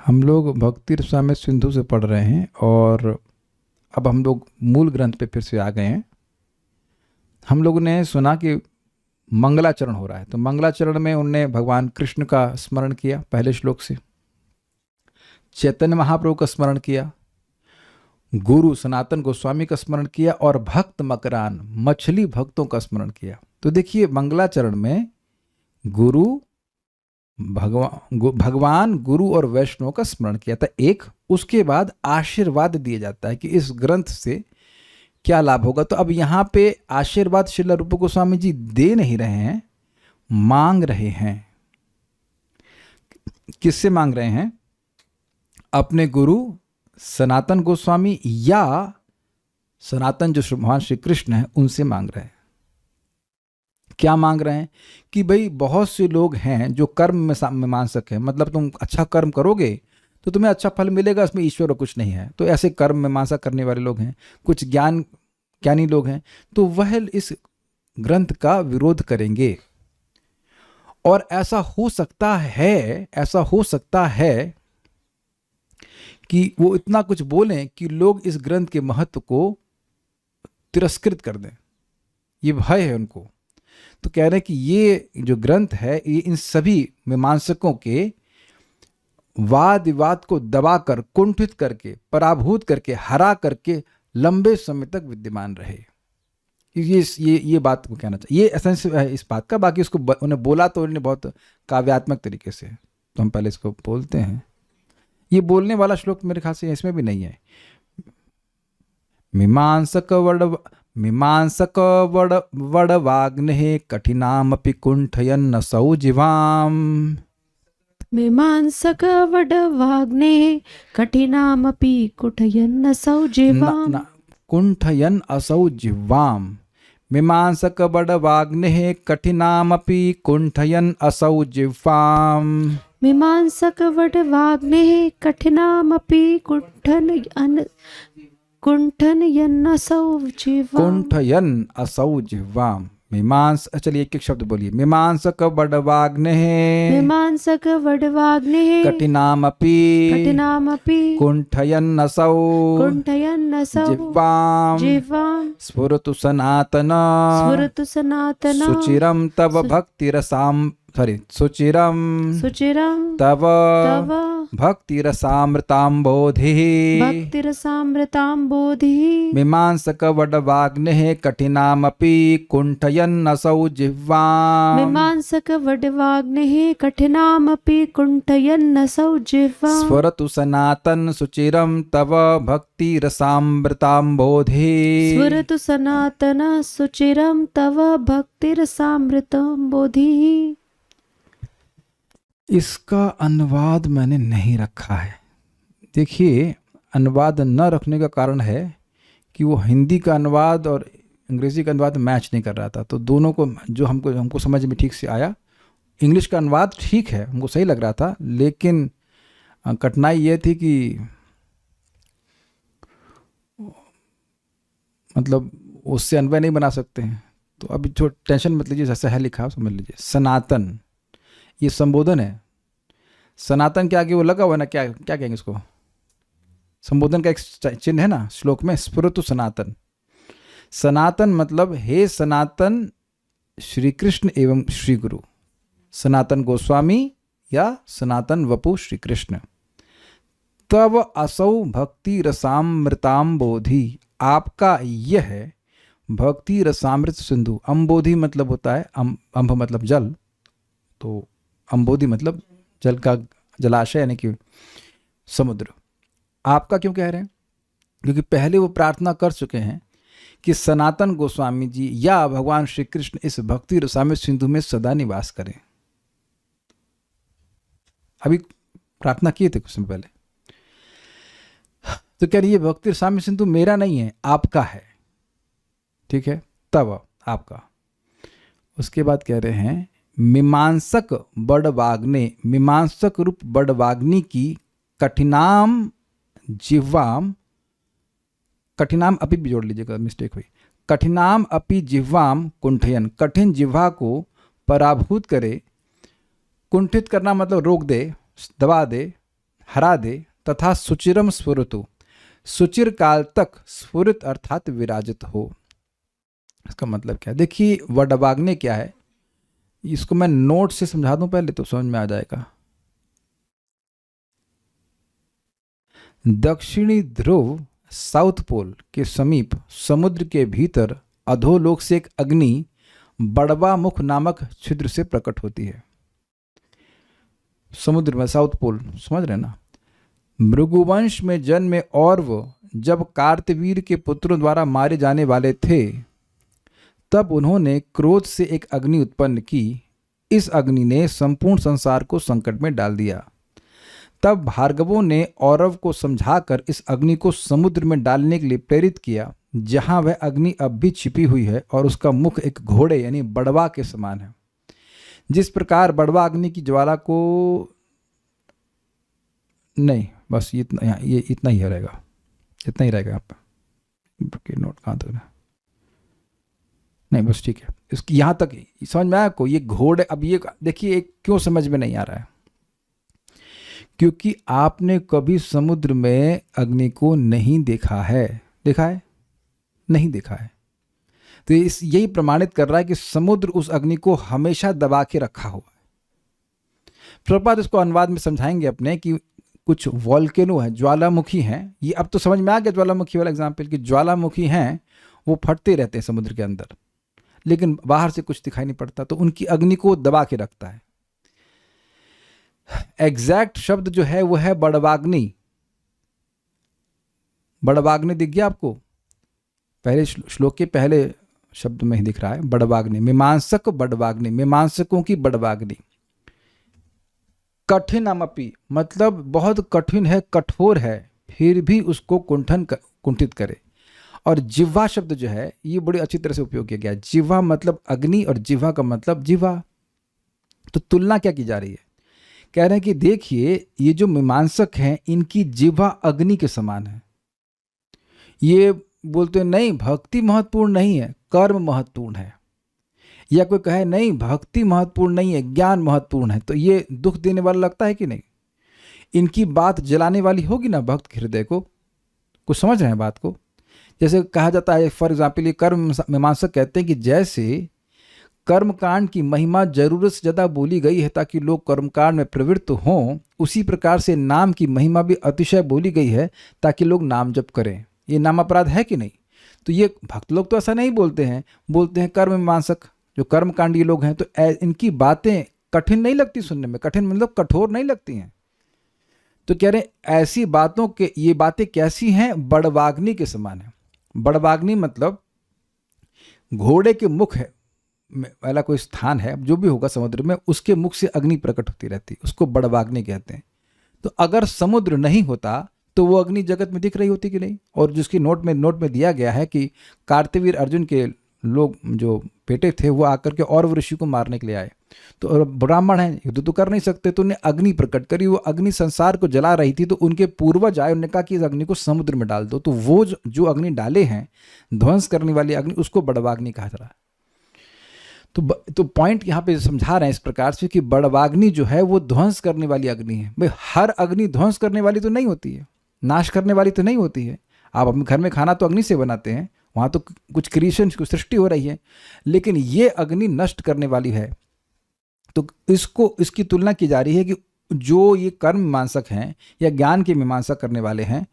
हम लोग भक्ति रसामृत सिंधु से पढ़ रहे हैं और अब हम लोग मूल ग्रंथ पे फिर से आ गए हैं। हम लोगों ने सुना कि मंगलाचरण हो रहा है, तो मंगलाचरण में उनने भगवान कृष्ण का स्मरण किया पहले श्लोक से, चैतन्य महाप्रभु का स्मरण किया, गुरु सनातन गोस्वामी का स्मरण किया और भक्त मकरान मछली भक्तों का स्मरण किया। तो देखिए मंगलाचरण में गुरु भगवान गुरु और वैष्णव का स्मरण किया था एक, उसके बाद आशीर्वाद दिया जाता है कि इस ग्रंथ से क्या लाभ होगा। तो अब यहाँ पे आशीर्वाद श्रील रूप गोस्वामी जी दे नहीं रहे हैं, मांग रहे हैं। किससे मांग रहे हैं? अपने गुरु सनातन गोस्वामी या सनातन जो भगवान श्री कृष्ण है उनसे मांग रहे हैं। क्या मांग रहे हैं? कि भाई बहुत से लोग हैं जो कर्म में मीमांसक है, मतलब तुम अच्छा कर्म करोगे तो तुम्हें अच्छा फल मिलेगा, इसमें ईश्वर और कुछ नहीं है। तो ऐसे कर्म मीमांसा करने वाले लोग हैं, कुछ ज्ञानी लोग हैं, तो वह इस ग्रंथ का विरोध करेंगे। और ऐसा हो सकता है कि वो इतना कुछ बोलें कि लोग इस ग्रंथ के महत्व को तिरस्कृत कर दें। ये भय है उनको। तो कह रहे हैं कि ये जो ग्रंथ है ये इन सभी मीमांसकों के वाद विवाद को दबाकर, कुंठित करके, पराभूत करके, हरा करके लंबे समय तक विद्यमान रहे। ये बात को कहना चाहिए, ये एसेंस है इस बात का। बाकी उसको उन्हें बोला तो उन्होंने बहुत काव्यात्मक तरीके से, तो हम पहले इसको बोलते हैं। ये बोलने वाला श्लोक मेरे ख्याल से इसमें भी नहीं है। मीमांसक वडवाग्नेः कठिनामपि कुंठयन्नसौ जिह्वाम्। मीमांसक वडवाग्नेः कठिनामपि कुंठयन्नसौ जिह्वाम्। कुंठयन् असौ जिह्वाम्। मीमांसक वडवाग्नेः कठिनामपि कुंठयन् असौ जिह्वाम्। मीमांसक वडवाग्नेः कठिनामपि कुंठयन् असौ जिह्वाम्। चलिए एक एक शब्द बोलिए। मीमांसक वडवाग्नेः कठिनामपि कुंठयन् असौ जिह्वाम्। स्फुरतु सनातन सुचिरं तव भक्तिरसाम् सुचिरं तव भक्तिरसामृताम्बोधिः। मीमांसक वडवाग्नेः कठिनामपि कुंठयन्नसौ जिह्वाम्। मीमांसक वडवाग्नेः कठिनामपि कुंठयन्नसौ जिह्वाम्। स्फुरतु सनातन सुचिरं तव भक्तिरसामृताम्बोधिः। स्फुरतु सनातन सुचिरं तव भक्तिरसामृताम्बोधिः। इसका अनुवाद मैंने नहीं रखा है। देखिए अनुवाद न रखने का कारण है कि वो हिंदी का अनुवाद और अंग्रेज़ी का अनुवाद मैच नहीं कर रहा था। तो दोनों को जो हमको समझ में ठीक से आया, इंग्लिश का अनुवाद ठीक है, हमको सही लग रहा था, लेकिन कठिनाई ये थी कि मतलब उससे अन्वय नहीं बना सकते हैं। तो अभी जो टेंशन मत लीजिए, जैसा है लिखा समझ लीजिए। सनातन ये संबोधन है। सनातन के आगे वो लगा हुआ ना, क्या कहेंगे इसको? संबोधन का एक चिन्ह है ना श्लोक में, स्फुरतु सनातन। सनातन मतलब हे सनातन श्री कृष्ण एवं श्री गुरु, सनातन गोस्वामी या सनातन वपु श्री कृष्ण। तव असौ भक्ति रसामृताम्बोधि, आपका यह है भक्ति रसामृत सिंधु। अम्बोधि मतलब होता है अम्भ मतलब जल, तो अम्बोधि मतलब जल का जलाशय यानी कि समुद्र। आपका क्यों कह रहे हैं? क्योंकि पहले वो प्रार्थना कर चुके हैं कि सनातन गोस्वामी जी या भगवान श्री कृष्ण इस भक्ति रसामृत सिंधु में सदा निवास करें। अभी प्रार्थना किए थे कुछ समय पहले। तो कह रही है भक्ति रसामृत सिंधु मेरा नहीं है, आपका है। ठीक है, तब आपका। उसके बाद कह रहे हैं मीमांसक बड़वाग्ने, मीमांसक रूप बड़वाग्नि की कठिनाम जिह्वाम, कठिनाम अपि भी जोड़ लीजिएगा, मिस्टेक हुई। कठिनाम अपि जिह्वाम कुंठयन, कठिन जिह्वा को पराभूत करे। कुंठित करना मतलब रोक दे, दबा दे, हरा दे तथा सुचिरम स्फुरतु, सुचिर काल तक स्फुरित अर्थात विराजित हो। इसका मतलब क्या है? देखिए वडभाग्नि क्या है, इसको मैं नोट से समझा दूं पहले तो समझ में आ जाएगा। दक्षिणी ध्रुव साउथ पोल के समीप समुद्र के भीतर अधोलोक से एक अग्नि बड़वा मुख नामक छिद्र से प्रकट होती है। समुद्र में साउथ पोल, समझ रहे ना। भृगुवंश में जन्मे औरव जब कार्तवीर के पुत्रों द्वारा मारे जाने वाले थे, तब उन्होंने क्रोध से एक अग्नि उत्पन्न की। इस अग्नि ने संपूर्ण संसार को संकट में डाल दिया। तब भार्गवों ने औरव को समझाकर इस अग्नि को समुद्र में डालने के लिए प्रेरित किया, जहां वह अग्नि अब भी छिपी हुई है और उसका मुख एक घोड़े यानी बड़वा के समान है। जिस प्रकार बड़वा अग्नि की ज्वाला को, नहीं बस ये इतना ही रहेगा, इतना ही रहेगा। आप नोट कहाँ तक है? नहीं बस ठीक है, इसकी यहाँ तक समझ में आया को? ये घोड़े, अब ये देखिए क्यों समझ में नहीं आ रहा है, क्योंकि आपने कभी समुद्र में अग्नि को नहीं देखा है। देखा है? नहीं देखा है। तो यही प्रमाणित कर रहा है कि समुद्र उस अग्नि को हमेशा दबा के रखा हुआ है। प्रभुपाद इसको अनुवाद में समझाएंगे अपने कि कुछ वॉल्केनो है, ज्वालामुखी हैं। ये अब तो समझ में आ गया ज्वालामुखी वाला एग्जाम्पल, कि ज्वालामुखी हैं वो फटते रहते हैं समुद्र के अंदर, लेकिन बाहर से कुछ दिखाई नहीं पड़ता, तो उनकी अग्नि को दबा के रखता है। एग्जैक्ट शब्द जो है वो है बड़वाग्नि। बड़वाग्नि दिख गया आपको? पहले श्लोक के पहले शब्द में ही दिख रहा है बड़वाग्नि। मीमांसक बड़वाग्नि, मीमांसकों की बड़वाग्नि। कठिनमपि मतलब बहुत कठिन है, कठोर है, फिर भी उसको कुंठित करे। और जिह्वा शब्द जो है ये बड़ी अच्छी तरह से उपयोग किया गया है। जिह्वा मतलब अग्नि और जिह्वा का मतलब जिह्वा। तो तुलना क्या की जा रही है? कह रहे हैं कि देखिए ये जो मीमांसक हैं इनकी जिह्वा अग्नि के समान है। ये बोलते हैं नहीं भक्ति महत्वपूर्ण नहीं है, कर्म महत्वपूर्ण है। या कोई कहे नहीं भक्ति महत्वपूर्ण नहीं है, ज्ञान महत्वपूर्ण है, तो ये दुख देने वाला लगता है कि नहीं? इनकी बात जलाने वाली होगी ना भक्त के हृदय को। कुछ समझ रहे हैं बात को? जैसे कहा जाता है फॉर एग्जाम्पल, ये कर्म मीमांसक कहते हैं कि जैसे कर्मकांड की महिमा जरूरत से ज़्यादा बोली गई है ताकि लोग कर्मकांड में प्रवृत्त हों, उसी प्रकार से नाम की महिमा भी अतिशय बोली गई है ताकि लोग नाम जप करें। ये नाम अपराध है कि नहीं? तो ये भक्त लोग तो ऐसा नहीं बोलते हैं, बोलते हैं कर्म मीमांसक जो कर्मकांडी लोग हैं। तो इनकी बातें कठिन नहीं लगती सुनने में, कठिन मतलब कठोर नहीं लगती हैं। तो कह रहे हैं ऐसी बातों के, ये बातें कैसी हैं? बड़वाग्नि के समान है। बड़वाग्नि मतलब घोड़े के मुख है वाला कोई स्थान है, जो भी होगा समुद्र में, उसके मुख से अग्नि प्रकट होती रहती है, उसको बड़वाग्नि कहते हैं। तो अगर समुद्र नहीं होता तो वो अग्नि जगत में दिख रही होती कि नहीं? और जिसकी नोट में दिया गया है कि कार्तवीर अर्जुन के लोग जो बेटे थे वो आकर के और ऋषि को मारने के लिए आए, तो ब्राह्मण हैं, युद्ध तो कर नहीं सकते, तो उन्हें अग्नि प्रकट करी। वो अग्नि संसार को जला रही थी, तो उनके पूर्वज आए, उन्होंने कहा कि इस अग्नि को समुद्र में डाल दो। तो वो जो अग्नि डाले हैं, ध्वंस करने वाली अग्नि, उसको बड़वाग्नि कहा जा रहा है। तो पॉइंट यहाँ पे समझा रहे हैं इस प्रकार से कि बड़वाग्नि जो है वो ध्वंस करने वाली अग्नि है। भाई हर अग्नि ध्वंस करने वाली तो नहीं होती है, नाश करने वाली तो नहीं होती है। आप अपने घर में खाना तो अग्नि से बनाते हैं, वहाँ तो कुछ क्रिएशन, कुछ सृष्टि हो रही है, लेकिन ये अग्नि नष्ट करने वाली है। तो इसकी तुलना की जा रही है कि जो ये कर्म मीमांसक हैं या ज्ञान की मीमांसा करने वाले हैं,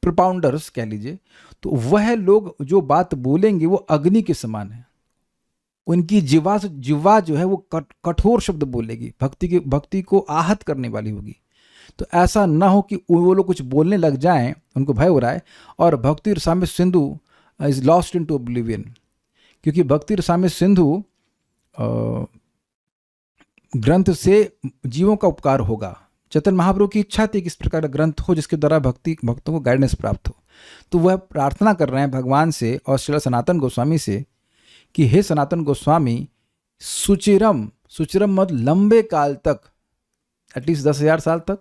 प्रोपाउंडर्स कह लीजिए, तो वह लोग जो बात बोलेंगे वो अग्नि के समान है। उनकी जिह्वा जो है वो कठोर शब्द बोलेगी, भक्ति को आहत करने वाली होगी। तो ऐसा ना हो कि वो लोग कुछ बोलने लग जाएं, उनको भय हो रहा है, और भक्ति Rasamrita Sindhu is lost into oblivion. क्योंकि भक्ति रसामृत सिंधु ग्रंथ से जीवों का उपकार होगा। चैतन्य महाप्रभु की इच्छा थी कि इस प्रकार का ग्रंथ हो जिसके द्वारा भक्तों को गाइडेंस प्राप्त हो। तो वह प्रार्थना कर रहे हैं भगवान से और श्री सनातन गोस्वामी से कि हे सनातन गोस्वामी, सुचिरम मत लंबे काल तक, एटलीस्ट 10,000 साल तक,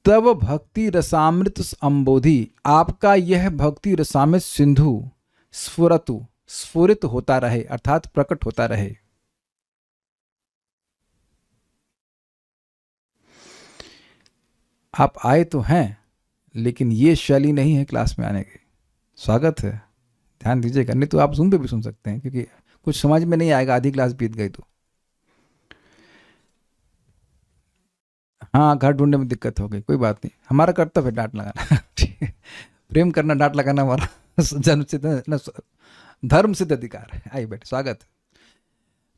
तब भक्ति रसामृत अंबोधि, आपका यह भक्ति रसामृत सिंधु स्फुरित होता रहे, अर्थात प्रकट होता रहे। आप आए तो हैं, लेकिन ये शैली नहीं है क्लास में आने की। स्वागत है, ध्यान दीजिएगा, नहीं तो आप जूम पे भी सुन सकते हैं, क्योंकि कुछ समझ में नहीं आएगा, आधी क्लास बीत गई तो। हाँ, घर ढूंढने में दिक्कत हो गई, कोई बात नहीं, हमारा कर्तव्य है डांट लगाना। ठीक है? प्रेम करना, डांट लगाना हमारा जन्म सिद्ध धर्म सिद्ध अधिकार है। आइए बैठे, स्वागत है।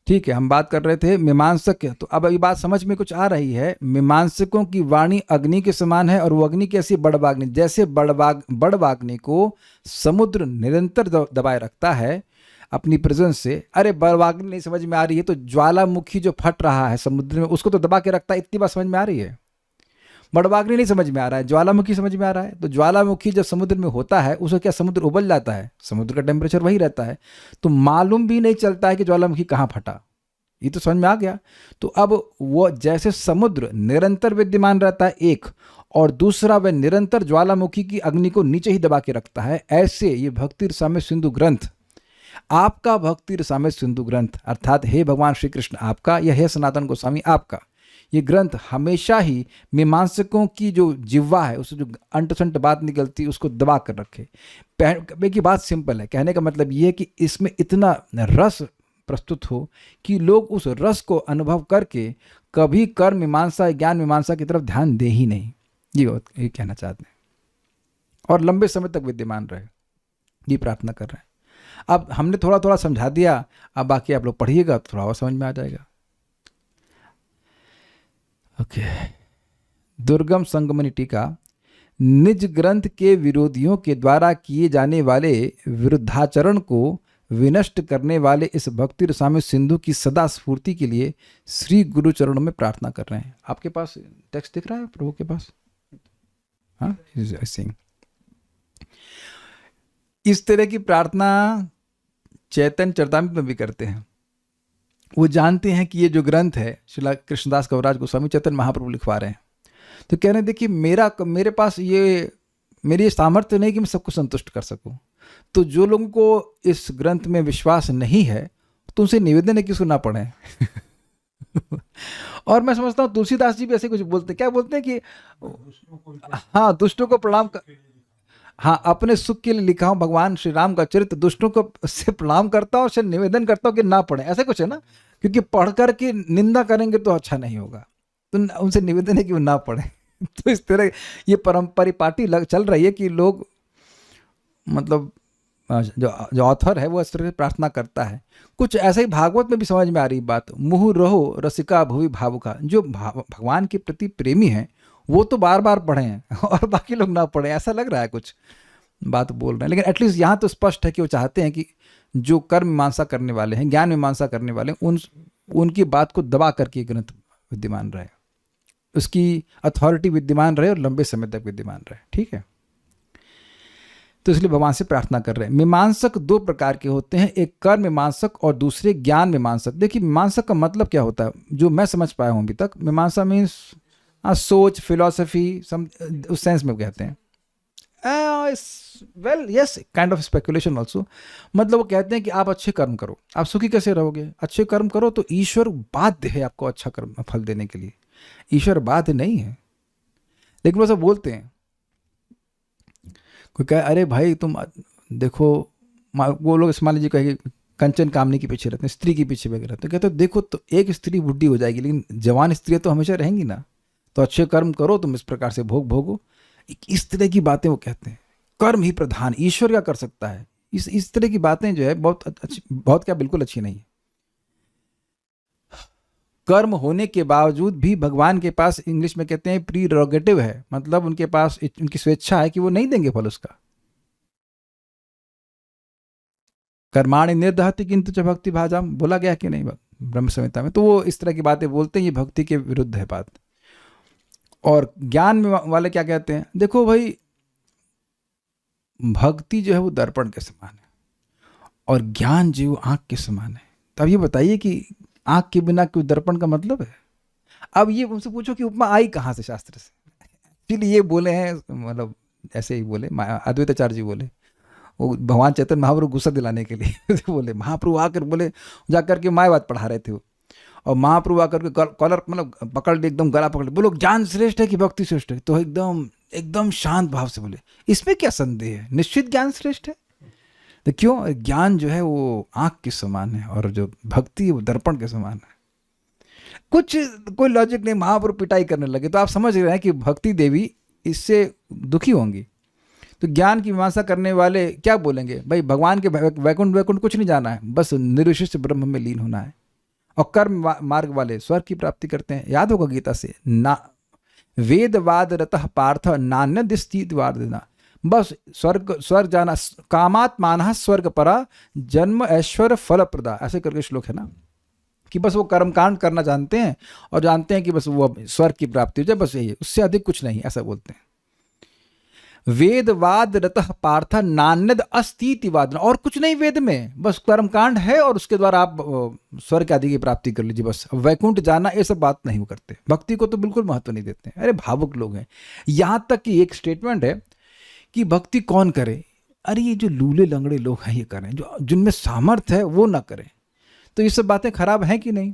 ठीक है, हम बात कर रहे थे मीमांसक। तो अब ये बात समझ में कुछ आ रही है। मीमांसकों की वाणी अग्नि के समान है, और वो अग्नि कैसी? बड़वाग्नि। जैसे बड़वाग्नि को समुद्र निरंतर दबाए रखता है अपनी प्रेजेंस से। अरे बड़वाग्नि नहीं समझ में आ रही है तो ज्वालामुखी जो फट रहा है समुद्र में, उसको तो दबा के रखता है। इतनी बात समझ में आ रही है? बड़वाग्नि नहीं समझ में आ रहा है, ज्वालामुखी समझ में आ रहा है। तो ज्वालामुखी जब समुद्र में होता है, उसको क्या समुद्र उबल जाता है? समुद्र का टेम्परेचर वही रहता है, तो मालूम भी नहीं चलता है कि ज्वालामुखी कहाँ फटा। ये तो समझ में आ गया। तो अब वो जैसे समुद्र निरंतर विद्यमान रहता है एक, और दूसरा वह निरंतर ज्वालामुखी की अग्नि को नीचे ही दबा के रखता है, ऐसे ये भक्ति रसामृत सिंधु ग्रंथ, आपका भक्ति रसामृत सिंधु ग्रंथ, अर्थात हे भगवान श्री कृष्ण आपका, या हे सनातन गोस्वामी आपका, ये ग्रंथ हमेशा ही मीमांसकों की जो जिह्वा है, उससे जो अंट संट बात निकलती है उसको दबा कर रखे। कहने की बात सिंपल है, कहने का मतलब ये है कि इसमें इतना रस प्रस्तुत हो कि लोग उस रस को अनुभव करके कभी कर्म मीमांसा, ज्ञान मीमांसा की तरफ ध्यान दे ही नहीं। ये कहना चाहते हैं, और लंबे समय तक विद्यमान रहे, ये प्रार्थना कर रहे हैं। अब हमने थोड़ा थोड़ा समझा दिया, अब बाकी आप लोग पढ़िएगा तो थोड़ा और समझ में आ जाएगा। ओके। दुर्गम संगमनी टीका। निज ग्रंथ के विरोधियों के द्वारा किए जाने वाले विरुद्धाचरण को विनष्ट करने वाले इस भक्ति रसामृत सिंधु की सदा स्फूर्ति के लिए श्री गुरु चरणों में प्रार्थना कर रहे हैं। आपके पास टेक्स्ट दिख रहा है प्रभु के पास? हाँ, इस तरह की प्रार्थना चैतन्य चरितामृत में भी करते हैं। वो जानते हैं कि ये जो ग्रंथ है श्रीला कृष्णदास कविराज गोस्वामी चैतन्य महाप्रभु लिखवा रहे हैं, तो कह रहे हैं देखिए मेरे पास ये मेरी सामर्थ्य नहीं कि मैं सबको संतुष्ट कर सकूं। तो जो लोगों को इस ग्रंथ में विश्वास नहीं है, तो उनसे निवेदन है कि इसको ना पढ़ें। और मैं समझता हूँ तुलसीदास जी भी ऐसे कुछ बोलते हैं। क्या बोलते हैं कि हाँ, दुष्टों को प्रणाम कर, हाँ, अपने सुख के लिए लिखा हूँ भगवान श्री राम का चरित्र, दुष्टों को से प्रणाम करता हूँ, उससे निवेदन करता हूँ कि ना पढ़े। ऐसा कुछ है ना, क्योंकि पढ़ करके निंदा करेंगे तो अच्छा नहीं होगा, तो उनसे निवेदन है कि वो ना पढ़े। तो इस तरह ये परिपाटी चल रही है कि लोग, मतलब जो ऑथर है वो इस तरह से प्रार्थना करता है। कुछ ऐसे ही भागवत में भी समझ में आ रही बात, मुहु रहो रसिका भुवि भावुका। जो भगवान के प्रति प्रेमी हैं वो तो बार बार पढ़े हैं और बाकी लोग ना पढ़े, ऐसा लग रहा है कुछ बात बोल रहे हैं। लेकिन एटलीस्ट यहाँ तो स्पष्ट है कि वो चाहते हैं कि जो कर्म मीमांसा करने वाले हैं, ज्ञान मीमांसा करने वाले हैं, उनकी बात को दबा करके ग्रंथ विद्यमान रहे, उसकी अथॉरिटी विद्यमान रहे और लंबे समय तक विद्यमान रहे। ठीक है, तो इसलिए भगवान से प्रार्थना कर रहे हैं। मीमांसक दो प्रकार के होते हैं, एक कर्म मीमांसक और दूसरे ज्ञान मीमांसक। देखिए मीमांसक का मतलब क्या होता है, जो मैं समझ पाया हूँ अभी तक, मीमांसा मीन्स सोच, फिलोसफी, उस सेंस में कहते हैं। Well yes, kind of speculation also. मतलब वो कहते हैं कि आप अच्छे कर्म करो, आप सुखी कैसे रहोगे? अच्छे कर्म करो तो ईश्वर बाध्य है आपको अच्छा कर्म फल देने के लिए। ईश्वर बाध्य नहीं है, लेकिन वो सब बोलते हैं। कोई कहे अरे भाई तुम देखो, वो लोग मान लीजिए कहे कंचन कामनी के पीछे रहते हैं, स्त्री के पीछे वगैरह, तो कहते देखो तो एक स्त्री बुढ़ी हो जाएगी, लेकिन जवान स्त्रियाँ तो हमेशा रहेंगी ना, तो अच्छे कर्म करो, तुम इस प्रकार से भोगो। इस तरह की बातें वो कहते हैं। कर्म ही प्रधान, ईश्वर क्या कर सकता है, इस तरह की बातें जो है बहुत अच्छी, बहुत क्या बिल्कुल अच्छी नहीं है। कर्म होने के बावजूद भी भगवान के पास, इंग्लिश में कहते हैं प्रीरोगेटिव है, मतलब उनके पास उनकी स्वेच्छा है कि वो नहीं देंगे फल उसका। कर्माणि निर्दहति किंतु च भक्ति भाजाम, बोला गया कि नहीं ब्रह्म संहिता में। तो वो इस तरह की बातें बोलते हैं, ये भक्ति के विरुद्ध है बात। और ज्ञान वाले क्या कहते हैं, देखो भाई भक्ति जो है वो दर्पण के समान है और ज्ञान जो है आंख के समान है। तो अब ये बताइए कि आंख के बिना कोई दर्पण का मतलब है? अब ये उनसे पूछो कि उपमा आई कहाँ से शास्त्र से? इसलिए ये बोले हैं, मतलब ऐसे ही बोले अद्वैताचार्य जी बोले, वो भगवान चैतन्य महाप्रभु गुस्सा दिलाने के लिए बोले, महाप्रभु आकर बोले, जाकर के मायावाद पढ़ा रहे थे वो, और महाप्रभु आकर के कॉलर मतलब पकड़ ले, एकदम गला पकड़ ले, बोलो ज्ञान श्रेष्ठ है कि भक्ति श्रेष्ठ है? तो एकदम एकदम शांत भाव से बोले, इसमें क्या संदेह है, निश्चित ज्ञान श्रेष्ठ है। तो क्यों? ज्ञान जो है वो आँख के समान है और जो भक्ति है वो दर्पण के समान है। कोई लॉजिक नहीं, महाप्रभु पिटाई करने लगे तो आप समझ रहे हैं कि भक्ति देवी इससे दुखी होंगी। तो ज्ञान की मीमांसा करने वाले क्या बोलेंगे, भाई भगवान के वैकुंठ कुछ नहीं जाना है, बस निर्विशेष ब्रह्म में लीन होना है। और कर्म मार्ग वाले स्वर्ग की प्राप्ति करते हैं। याद होगा गीता से, ना वेदवाद रतः पार्थ नान्यद स्थितिवाद देना, बस स्वर्ग जाना, कामात्मानः स्वर्ग परा जन्म ऐश्वर्य फल प्रदा, ऐसे करके श्लोक है ना, कि बस वो कर्मकांड करना जानते हैं और जानते हैं कि बस वो स्वर्ग की प्राप्ति हो जाए, बस यही है, उससे अधिक कुछ नहीं, ऐसा बोलते हैं। वेदवाद रतः पार्थ नान्यद अस्तिवाद, और कुछ नहीं वेद में, बस कर्मकांड है और उसके द्वारा आप स्वर्ग आदि की प्राप्ति कर लीजिए, बस वैकुंठ जाना ये सब बात नहीं करते। भक्ति को तो बिल्कुल महत्व नहीं देते। अरे भावुक लोग हैं। यहाँ तक कि एक स्टेटमेंट है कि भक्ति कौन करे, अरे ये जो लूले लंगड़े लोग हैं ये करें, जो जिनमें सामर्थ्य है वो ना करें। तो ये सब बातें खराब हैं कि नहीं?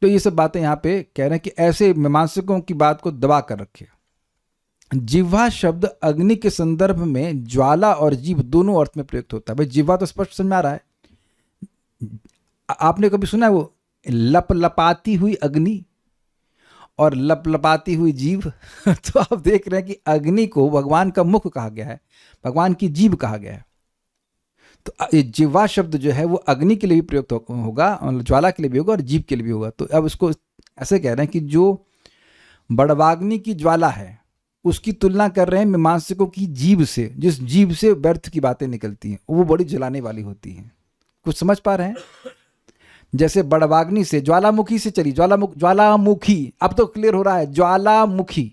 तो ये सब बातें यहाँ पे कह रहे हैं कि ऐसे मीमांसकों की बात को दबा कर रखे। जिह्वा शब्द अग्नि के संदर्भ में ज्वाला और जीव दोनों अर्थ में प्रयुक्त होता है। भाई जिह्वा तो स्पष्ट समझ में आ रहा है। आपने कभी सुना है वो लपलपाती हुई अग्नि और लपलपाती हुई जीव? तो आप देख रहे हैं कि अग्नि को भगवान का मुख कहा गया है, भगवान की जीभ कहा गया है। तो ये जिह्वा शब्द जो है वो अग्नि के लिए भी प्रयुक्त होगा, ज्वाला के लिए भी होगा और जीभ के लिए भी होगा। तो अब इसको ऐसे कह रहे हैं कि जो बड़वाग्नि की ज्वाला है उसकी तुलना कर रहे हैं मीमांसकों की जीभ से, जिस जीभ से व्यर्थ की बातें निकलती हैं वो बड़ी जलाने वाली होती हैं। कुछ समझ पा रहे हैं? जैसे बड़वाग्नि से, ज्वालामुखी से चली, ज्वालामुखी, अब तो क्लियर हो रहा है, ज्वालामुखी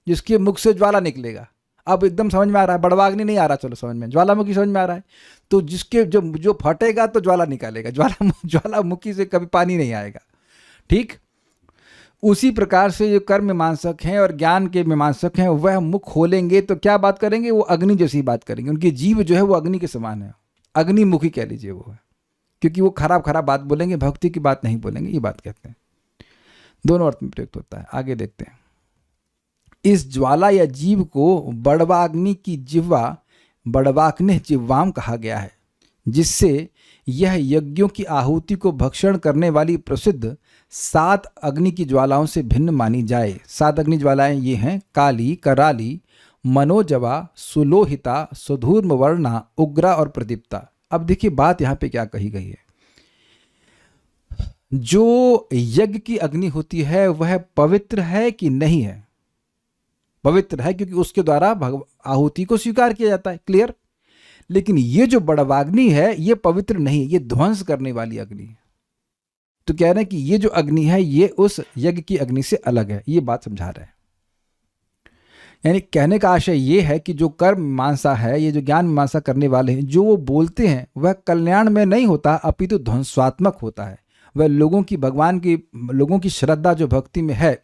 जिसके मुख से ज्वाला निकलेगा। अब एकदम समझ में आ रहा है, बड़वाग्नि नहीं आ रहा, चलो समझ में, ज्वालामुखी समझ में आ रहा है। तो जिसके जो फटेगा तो ज्वाला निकालेगा, ज्वालामुखी से कभी पानी नहीं आएगा। ठीक उसी प्रकार से जो कर्म मीमांसक हैं और ज्ञान के मीमांसक हैं वह मुख खोलेंगे तो क्या बात करेंगे, वो अग्नि जैसी बात करेंगे। उनकी जीव जो है वो अग्नि के समान है, अग्निमुखी कह लीजिए वो है, क्योंकि वो खराब खराब बात बोलेंगे, भक्ति की बात नहीं बोलेंगे, ये बात कहते हैं। दोनों अर्थ में प्रयुक्त होता है। आगे देखते हैं। इस ज्वाला या जीव को बड़वाग्नि की जिह्वा, बड़वाग्नि जिह्वाम कहा गया है, जिससे यह यज्ञों की आहुति को भक्षण करने वाली प्रसिद्ध 7 अग्नि की ज्वालाओं से भिन्न मानी जाए। 7 अग्नि ज्वालाएं ये हैं: काली, कराली, मनोजवा, सुलोहिता, सुधूर्म वर्णा, उग्रा और प्रदीप्ता। अब देखिए बात यहाँ पे क्या कही गई है। जो यज्ञ की अग्नि होती है वह पवित्र है कि नहीं है? पवित्र है, क्योंकि उसके द्वारा आहुति को स्वीकार किया जाता है, क्लियर। लेकिन ये जो बड़वाग्नि है ये पवित्र नहीं, ये ध्वंस करने वाली अग्नि है। तो कह रहे हैं कि ये जो अग्नि है ये उस यज्ञ की अग्नि से अलग है, ये बात समझा रहे हैं। यानी कहने का आशय ये है कि जो कर्म मीमांसा है, ये जो ज्ञान मीमांसा करने वाले हैं, जो वो बोलते हैं वह कल्याण में नहीं होता, अपितु ध्वंसात्मक होता है। वह लोगों की श्रद्धा जो भक्ति में है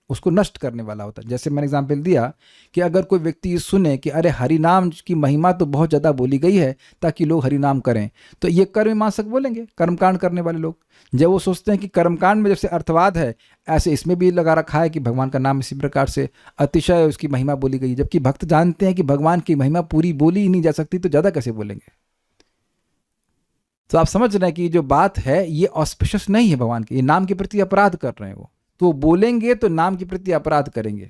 उसको नष्ट करने वाला होता है। जैसे मैंने एग्जाम्पल दिया कि अगर कोई व्यक्ति ये सुने कि अरे हरिनाम की महिमा तो बहुत ज़्यादा बोली गई है ताकि लोग हरिनाम करें, तो ये कर्म मीमांसक बोलेंगे, कर्मकांड करने वाले लोग। जब वो सोचते हैं कि कर्मकांड में जैसे अर्थवाद है, ऐसे इसमें भी लगा रखा है कि भगवान का नाम इसी प्रकार से अतिशय उसकी महिमा बोली गई, जबकि भक्त जानते हैं कि भगवान की महिमा पूरी बोली ही नहीं जा सकती, तो ज़्यादा कैसे बोलेंगे? तो आप समझ रहे हैं कि जो बात है ये ऑस्पिशियस नहीं है भगवान के, ये नाम के प्रति अपराध कर रहे हैं वो। तो बोलेंगे तो नाम के प्रति अपराध करेंगे,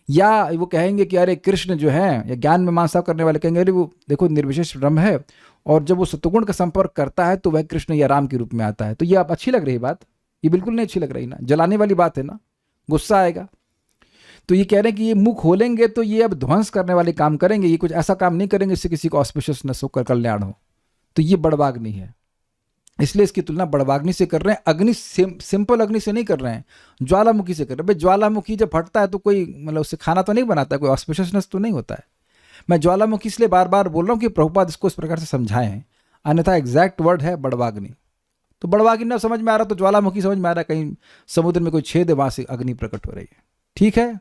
या वो कहेंगे कि अरे कृष्ण जो है, या ज्ञान मीमांसा करने वाले कहेंगे अरे वो देखो निर्विशेष ब्रह्म है, और जब वो सत्वगुण का संपर्क करता है तो वह कृष्ण या राम के रूप में आता है। तो ये आप अच्छी लग रही बात? ये बिल्कुल नहीं अच्छी लग रही ना, जलाने वाली बात है ना, गुस्सा आएगा। तो ये कह रहे हैं कि ये मुख खोलेंगे तो ये अब ध्वंस करने वाले काम करेंगे, ये कुछ ऐसा काम नहीं करेंगे जिससे किसी को ऑस्पिशियसनेस होकर कल्याण हो। तो ये बड़वाग्नि है, इसलिए इसकी तुलना बड़वाग्नि से कर रहे हैं। अग्नि सिंपल अग्नि से नहीं कर रहे हैं, ज्वालामुखी से कर रहे हैं। भाई ज्वालामुखी जब फटता है तो कोई मतलब उससे खाना तो नहीं बनाता है, कोई ऑस्पिशियसनेस तो नहीं होता है। मैं ज्वालामुखी इसलिए बार बार बोल रहा हूँ कि प्रभुपाद इसको इस प्रकार से समझाए हैं, अन्यथा एग्जैक्ट वर्ड है बड़वाग्नि। तो बड़वाग्नि ना समझ में आ रहा तो ज्वालामुखी समझ में आ रहा है, कहीं समुद्र में कोई छेद है वहाँ से अग्नि प्रकट हो रही है। ठीक है,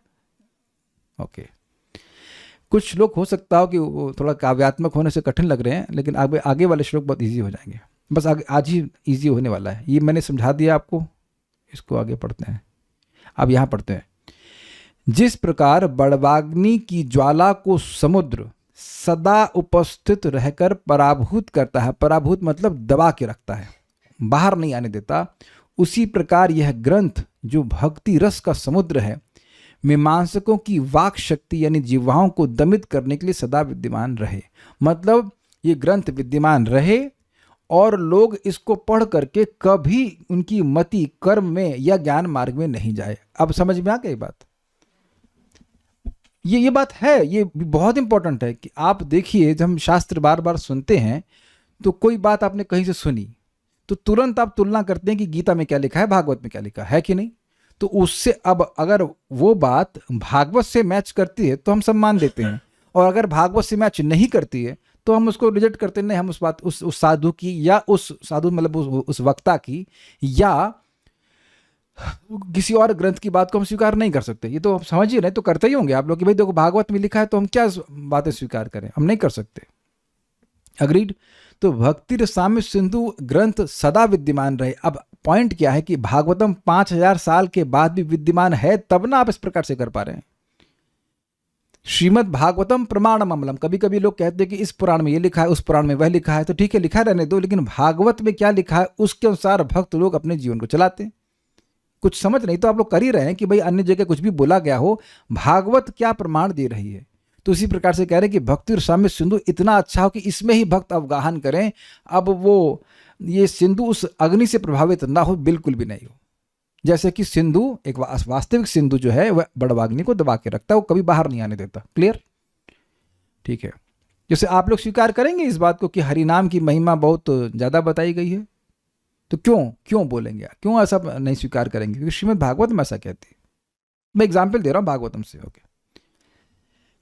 ओके। कुछ श्लोक हो सकता हो कि वो थोड़ा काव्यात्मक होने से कठिन लग रहे हैं, लेकिन आगे वाले श्लोक बहुत ईजी हो जाएंगे। बस आगे आज ही ईजी होने वाला है, ये मैंने समझा दिया आपको। इसको आगे पढ़ते हैं। अब यहाँ पढ़ते हैं, जिस प्रकार बड़वाग्नि की ज्वाला को समुद्र सदा उपस्थित रहकर पराभूत करता है, पराभूत मतलब दबा के रखता है, बाहर नहीं आने देता, उसी प्रकार यह ग्रंथ जो भक्ति रस का समुद्र है, मीमांसकों की वाक शक्ति यानी जिह्वाओं को दमित करने के लिए सदा विद्यमान रहे। मतलब ये ग्रंथ विद्यमान रहे और लोग इसको पढ़ करके कभी उनकी मति कर्म में या ज्ञान मार्ग में नहीं जाए। अब समझ में आ गई बात? ये बात है, ये बहुत इंपॉर्टेंट है कि आप देखिए, जब हम शास्त्र बार बार सुनते हैं तो कोई बात आपने कहीं से सुनी तो तुरंत आप तुलना करते हैं कि गीता में क्या लिखा है, भागवत में क्या लिखा है कि नहीं। तो उससे अब अगर वो बात भागवत से मैच करती है तो हम सम्मान देते हैं, और अगर भागवत से मैच नहीं करती है तो हम उसको रिजेक्ट करते हैं। नहीं, हम उस बात उस साधु की या उस साधु मतलब उस वक्ता की या किसी और ग्रंथ की बात को हम स्वीकार नहीं कर सकते। ये तो आप समझ ही रहे, तो करते ही होंगे आप लोग कि भाई देखो भागवत में लिखा है तो हम क्या बातें स्वीकार करें, हम नहीं कर सकते। अग्रीड। तो भक्ति रसामृत सिंधु ग्रंथ सदा विद्यमान रहे। अब पॉइंट क्या है कि भागवतम 5000 साल के बाद भी विद्यमान है, तब ना आप इस प्रकार से कर पा रहे हैं। श्रीमद् भागवतम प्रमाणम अमलम, कभी कभी लोग कहते हैं कि इस पुराण में ये लिखा है, उस पुराण में वह लिखा है, तो ठीक है लिखा रहने दो, लेकिन भागवत में क्या लिखा है उसके अनुसार भक्त लोग अपने जीवन को चलाते हैं। कुछ समझ नहीं तो आप लोग कर ही रहे हैं कि भाई अन्य जगह कुछ भी बोला गया हो, भागवत क्या प्रमाण दे रही है। तो इसी प्रकार से कह रहे हैं कि भक्ति रसामृत सिंधु इतना अच्छा हो कि इसमें ही भक्त अवगाहन करें। अब वो ये सिंधु उस अग्नि से प्रभावित ना हो, बिल्कुल भी नहीं हो। जैसे कि सिंधु एक वास्तविक सिंधु जो है वह बड़वाग्नि को दबा के रखता है, वो कभी बाहर नहीं आने देता। क्लियर? ठीक है। जैसे आप लोग स्वीकार करेंगे इस बात को कि हरिनाम की महिमा बहुत ज़्यादा बताई गई है, तो क्यों बोलेंगे, क्यों ऐसा नहीं स्वीकार करेंगे? क्योंकि श्रीमद् भागवत में ऐसा कहती है। मैं एग्जाम्पल दे रहा हूँ भागवतम से। ओके,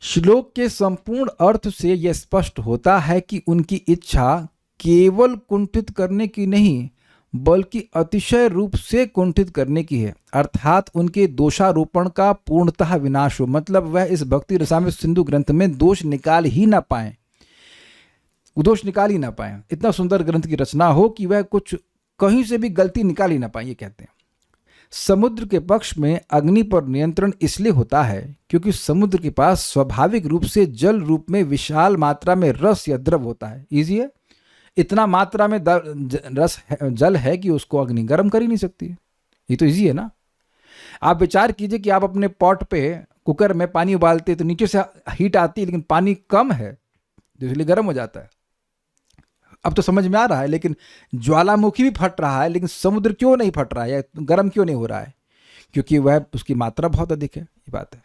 श्लोक के संपूर्ण अर्थ से यह स्पष्ट होता है कि उनकी इच्छा केवल कुंठित करने की नहीं बल्कि अतिशय रूप से कुंठित करने की है, अर्थात उनके दोषारोपण का पूर्णतः विनाश हो। मतलब वह इस भक्ति रसामृत सिंधु ग्रंथ में दोष निकाल ही ना पाए, इतना सुंदर ग्रंथ की रचना हो कि वह कुछ कहीं से भी गलती निकाल ही ना पाए। ये कहते हैं समुद्र के पक्ष में अग्नि पर नियंत्रण इसलिए होता है क्योंकि समुद्र के पास स्वाभाविक रूप से जल रूप में विशाल मात्रा में रस या द्रव होता है। इजी है, इतना मात्रा में जल है कि उसको अग्नि गर्म कर ही नहीं सकती है। ये तो इजी है ना। आप विचार कीजिए कि आप अपने पॉट पे कुकर में पानी उबालते तो नीचे से हीट आती है, लेकिन पानी कम है तो इसलिए गर्म हो जाता है। अब तो समझ में आ रहा है। लेकिन ज्वालामुखी भी फट रहा है, लेकिन समुद्र क्यों नहीं फट रहा है या गर्म क्यों नहीं हो रहा है? क्योंकि वह उसकी मात्रा बहुत अधिक है। ये बात है।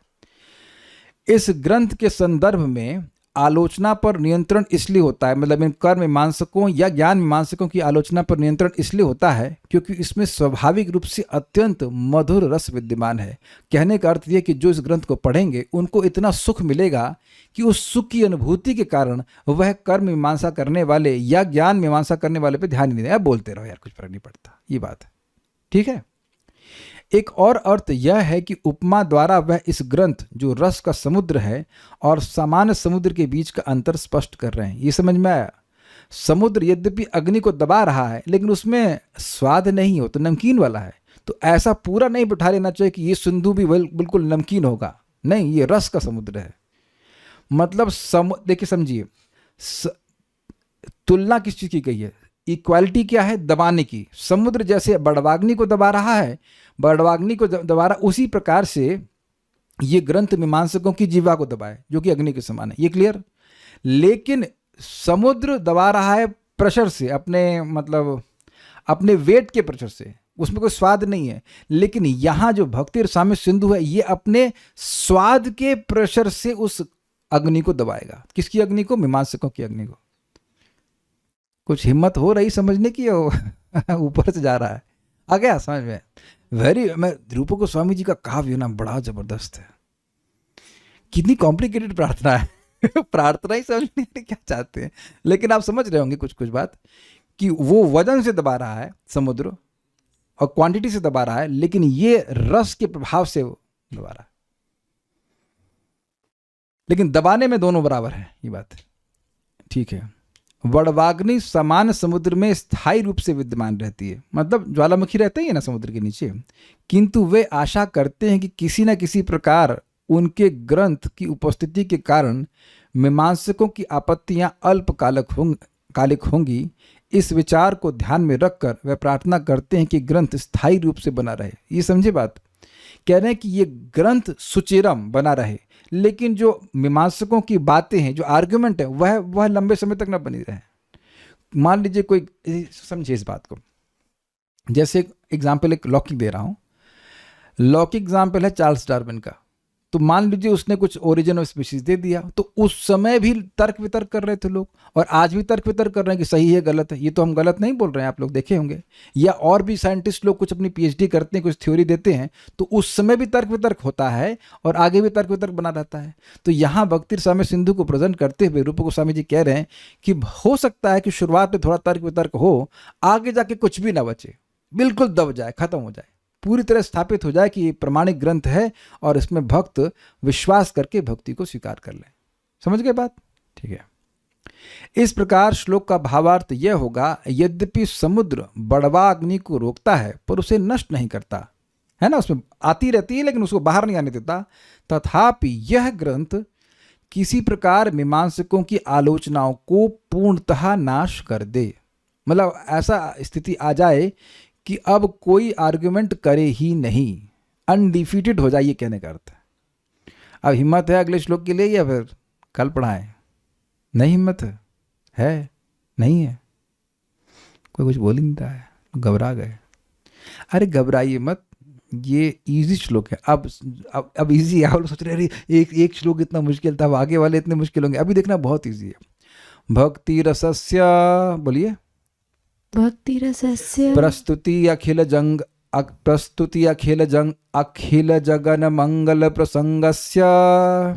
इस ग्रंथ के संदर्भ में आलोचना पर नियंत्रण इसलिए होता है, मतलब इन कर्म मीमांसकों या ज्ञान मीमांसकों की आलोचना पर नियंत्रण इसलिए होता है क्योंकि इसमें स्वाभाविक रूप से अत्यंत मधुर रस विद्यमान है। कहने का अर्थ यह कि जो इस ग्रंथ को पढ़ेंगे उनको इतना सुख मिलेगा कि उस सुख की अनुभूति के कारण वह कर्म मीमांसा करने वाले या ज्ञान मीमांसा करने वाले पे ध्यान नहीं देगा। बोलते रहो यार, कुछ फर्क नहीं पड़ता। ये बात है, ठीक है। एक और अर्थ यह है कि उपमा द्वारा वह इस ग्रंथ जो रस का समुद्र है और सामान्य समुद्र के बीच का अंतर स्पष्ट कर रहे हैं। ये समझ में आया? समुद्र यद्यपि अग्नि को दबा रहा है लेकिन उसमें स्वाद नहीं हो, तो नमकीन वाला है। तो ऐसा पूरा नहीं बिठा लेना चाहिए कि ये सिंधु भी बिल्कुल नमकीन होगा। नहीं, ये रस का समुद्र है। मतलब देखिए, समझिए, तुलना किस चीज की गई है? इक्वालिटी क्या है? दबाने की। समुद्र जैसे बड़वाग्नि को दबा रहा है, बड़वाग्नि को दबा रहा, उसी प्रकार से ये ग्रंथ मीमांसकों की जीवा को दबाए जो कि अग्नि के समान है। ये क्लियर? लेकिन समुद्र दबा रहा है प्रेशर से, अपने वेट के प्रेशर से, उसमें कोई स्वाद नहीं है। लेकिन यहाँ जो भक्ति रसामृत सिंधु है ये अपने स्वाद के प्रेशर से उस अग्नि को दबाएगा। किसकी अग्नि को? मीमांसकों की अग्नि को। कुछ हिम्मत हो रही समझने की? ऊपर से जा रहा है। आ गया समझ में? मैं रूप गोस्वामी जी का काव्य ना बड़ा जबरदस्त है। कितनी कॉम्प्लिकेटेड प्रार्थना है। प्रार्थना ही समझने के लिए क्या चाहते हैं, लेकिन आप समझ रहे होंगे कुछ बात कि वो वजन से दबा रहा है समुद्र और क्वांटिटी से दबा रहा है, लेकिन ये रस के प्रभाव से दबा रहा है। लेकिन दबाने में दोनों बराबर है। ये बात ठीक है। वड़वाग्नि समान समुद्र में स्थायी रूप से विद्यमान रहती है, मतलब ज्वालामुखी रहते ही है ना समुद्र के नीचे, किंतु वे आशा करते हैं कि किसी न किसी प्रकार उनके ग्रंथ की उपस्थिति के कारण मीमांसकों की आपत्तियां कालिक होंगी। इस विचार को ध्यान में रखकर वे प्रार्थना करते हैं कि ग्रंथ स्थायी रूप से बना रहे। ये समझे बात, कह रहे हैं कि ये ग्रंथ सुचिरम बना रहे, लेकिन जो मीमांसकों की बातें हैं, जो आर्गुमेंट है, वह लंबे समय तक ना बनी रहे। मान लीजिए कोई, समझिए इस बात को, जैसे एग्जाम्पल एक लौकिक दे रहा हूँ। लौकिक एग्जाम्पल है चार्ल्स डार्विन का। तो मान लीजिए उसने कुछ ओरिजिन ऑफ स्पीशीज दे दिया, तो उस समय भी तर्क वितर्क कर रहे थे लोग, और आज भी तर्क वितर्क कर रहे हैं कि सही है गलत है। ये तो हम गलत नहीं बोल रहे हैं, आप लोग देखे होंगे। या और भी साइंटिस्ट लोग कुछ अपनी पीएचडी करते हैं, कुछ थ्योरी देते हैं, तो उस समय भी तर्क वितर्क होता है और आगे भी तर्क वितर्क बना रहता है। तो यहाँ भक्ति रसामृत सिंधु को प्रेजेंट करते हुए रूप गोस्वामी जी कह रहे हैं कि हो सकता है कि शुरुआत में थोड़ा तर्क वितर्क हो, आगे जाके कुछ भी ना बचे, बिल्कुल दब जाए, खत्म हो जाए, पूरी तरह स्थापित हो जाए कि ये प्रमाणिक ग्रंथ है और इसमें भक्त विश्वास करके भक्ति को स्वीकार कर लें। समझ गए बात? ठीक है। इस प्रकार श्लोक का भावार्थ यह होगा, यद्यपि समुद्र बड़वा अग्नि को रोकता है पर उसे नष्ट नहीं करता, है ना, उसमें आती रहती है लेकिन उसको बाहर नहीं आने देता, तथापि यह ग्रंथ किसी प्रकार मीमांसकों की आलोचनाओं को पूर्णतः नाश कर दे। मतलब ऐसा स्थिति आ जाए कि अब कोई आर्गुमेंट करे ही नहीं, अनडिफीटेड हो जाए, ये कहने का अर्थ है। अब हिम्मत है अगले श्लोक के लिए या फिर कल पढ़ाएं? नहीं हिम्मत है नहीं है, कोई कुछ बोल ही नहीं रहा है, घबरा गए। अरे घबराइए मत, ये इजी श्लोक है। अब इजी है। आप लोग सोच रहे हैं एक श्लोक इतना मुश्किल था, अब आगे वाले इतने मुश्किल होंगे। अभी देखना बहुत इजी है। भक्ति रसस्य, बोलिए, भक्ति रसस्य प्रस्तुति अखिल जगन मंगल प्रसंगस्य,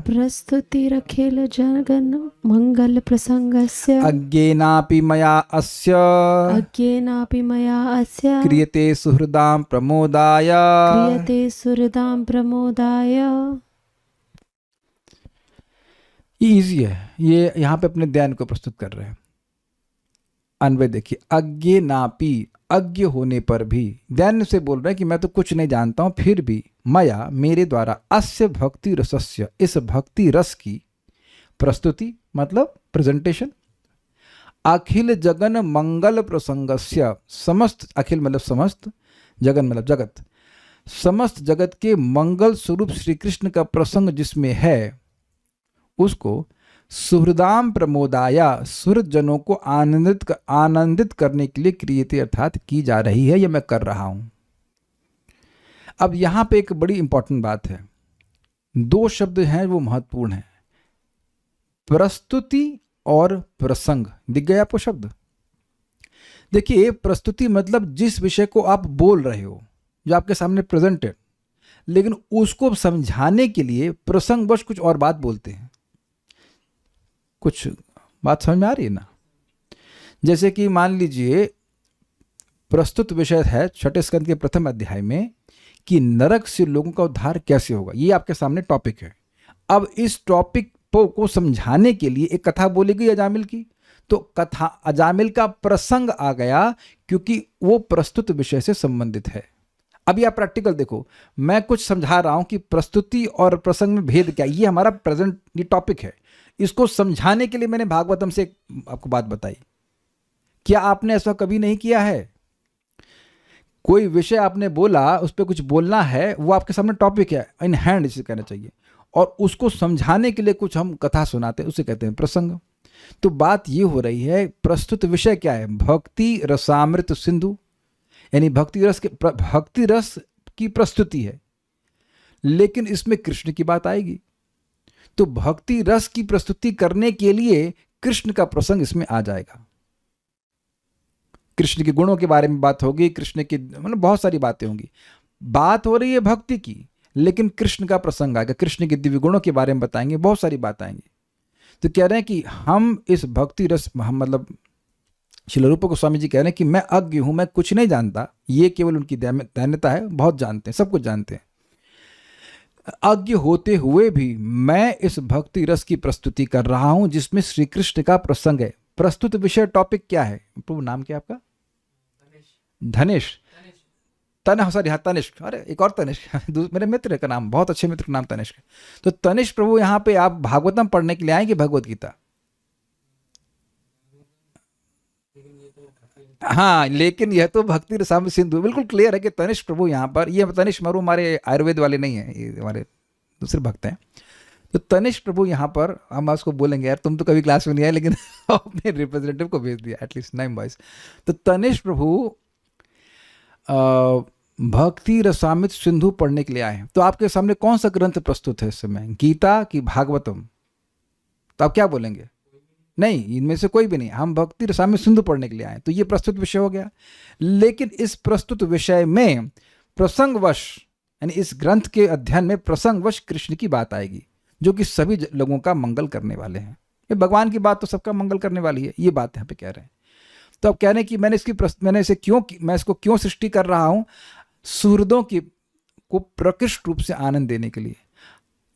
प्रस्तुतिरखिल जगन मंगल प्रसंगस्य, अज्ञेनापि मया अस्य अज्ञेनापि मया अस्य क्रियते सुहृदां प्रमोदाय। क्रियते सुहृदां प्रमोदाय। ये इजी है। ये यहाँ पे अपने ध्यान को प्रस्तुत कर रहे हैं। अन्वय देखिए, अज्ञे नापी, अज्ञ होने पर भी, ध्यान से बोल रहे हैं कि मैं तो कुछ नहीं जानता हूं, फिर भी मया, मेरे द्वारा, अस्य भक्ति रसस्य, इस भक्ति रस की, प्रस्तुति मतलब प्रेजेंटेशन, अखिल जगन मंगल प्रसंगस्य, समस्त, अखिल मतलब समस्त, जगन मतलब जगत, समस्त जगत के मंगल स्वरूप श्री कृष्ण का प्रसंग जिसमें है, उसको सुहृदाम प्रमोदाया, सुहृद जनों को आनंदित करने के लिए क्रियते अर्थात की जा रही है, यह मैं कर रहा हूं। अब यहां पे एक बड़ी इंपॉर्टेंट बात है, दो शब्द हैं वो महत्वपूर्ण हैं, प्रस्तुति और प्रसंग। दिख गए आपको शब्द? देखिए, प्रस्तुति मतलब जिस विषय को आप बोल रहे हो, जो आपके सामने प्रेजेंटेड, लेकिन उसको समझाने के लिए प्रसंग वश कुछ और बात बोलते हैं। कुछ बात समझ में आ रही है ना? जैसे कि मान लीजिए प्रस्तुत विषय है छठे स्कंद के प्रथम अध्याय में कि नरक से लोगों का उद्धार कैसे होगा, ये आपके सामने टॉपिक है। अब इस टॉपिक को समझाने के लिए एक कथा बोली गई अजामिल की, तो कथा अजामिल का प्रसंग आ गया क्योंकि वो प्रस्तुत विषय से संबंधित है। अभी आप प्रैक्टिकल देखो, मैं कुछ समझा रहा हूं कि प्रस्तुति और प्रसंग में भेद क्या, ये हमारा प्रेजेंट ये टॉपिक है, इसको समझाने के लिए मैंने भागवतम से आपको बात बताई। क्या आपने ऐसा कभी नहीं किया है? कोई विषय आपने बोला, उस पर कुछ बोलना है, वो आपके सामने टॉपिक है, इन हैंड इसे कहना चाहिए, और उसको समझाने के लिए कुछ हम कथा सुनाते हैं, उसे कहते हैं प्रसंग। तो बात ये हो रही है, प्रस्तुत विषय क्या है? भक्ति रसामृत सिंधु, यानी भक्ति रस की प्रस्तुति है, लेकिन इसमें कृष्ण की बात आएगी। तो भक्ति रस की प्रस्तुति करने के लिए कृष्ण का प्रसंग इसमें आ जाएगा। कृष्ण के गुणों के बारे में बात होगी, कृष्ण की मतलब बहुत सारी बातें होंगी। बात हो रही है भक्ति की, लेकिन कृष्ण का प्रसंग आएगा, कृष्ण के दिव्य गुणों के बारे में बताएंगे, बहुत सारी बात आएंगी। तो कह रहे हैं कि हम इस भक्ति रस, मतलब श्रील रूप गोस्वामी जी कह रहे हैं कि मैं अज्ञ हूं, मैं कुछ नहीं जानता, ये केवल उनकी दैन्यता है, बहुत जानते हैं, सब कुछ जानते हैं। अज्ञ होते हुए भी मैं इस भक्ति रस की प्रस्तुति कर रहा हूं जिसमें श्री कृष्ण का प्रसंग है। प्रस्तुत विषय टॉपिक क्या है? प्रभु नाम क्या आपका? धनेश। सॉरी, हाँ तनिष्क। अरे एक और तनिष्क मेरे मित्र का नाम, बहुत अच्छे मित्र का नाम तनिष्क। तो तनिष्क प्रभु यहाँ पे आप भागवतम पढ़ने के लिए आए कि भगवत गीता? हाँ, लेकिन यह तो भक्ति रसामृत सिंधु, बिल्कुल क्लियर है कि तनिष्क प्रभु यहाँ पर, ये तनिष्क मरु हमारे आयुर्वेद वाले नहीं है, ये हमारे दूसरे भक्त हैं। तो तनिष्क प्रभु यहाँ पर, हम उसको बोलेंगे यार तुम तो कभी क्लास में नहीं आए, लेकिन अपने रिप्रेजेंटेटिव को भेज दिया एटलीस्ट 9 बॉयज। तो तनिष्क प्रभु भक्ति रसामृत सिंधु पढ़ने के लिए आए हैं। तो आपके सामने कौन सा ग्रंथ प्रस्तुत है इस समय, गीता की भागवतम? तो आप क्या बोलेंगे? नहीं, इनमें से कोई भी नहीं, हम भक्ति रसामृत सिंधु पढ़ने के लिए आए। तो ये प्रस्तुत विषय हो गया। लेकिन इस प्रस्तुत विषय में प्रसंगवश, यानी इस ग्रंथ के अध्ययन में प्रसंगवश कृष्ण की बात आएगी, जो कि सभी लोगों का मंगल करने वाले हैं। ये भगवान की बात तो सबका मंगल करने वाली है, ये बात यहाँ पे कह रहे हैं। तो अब कह रहे हैं कि मैं इसको क्यों सृष्टि कर रहा हूँ? सुहृदों को प्रकृष्ट रूप से आनंद देने के लिए।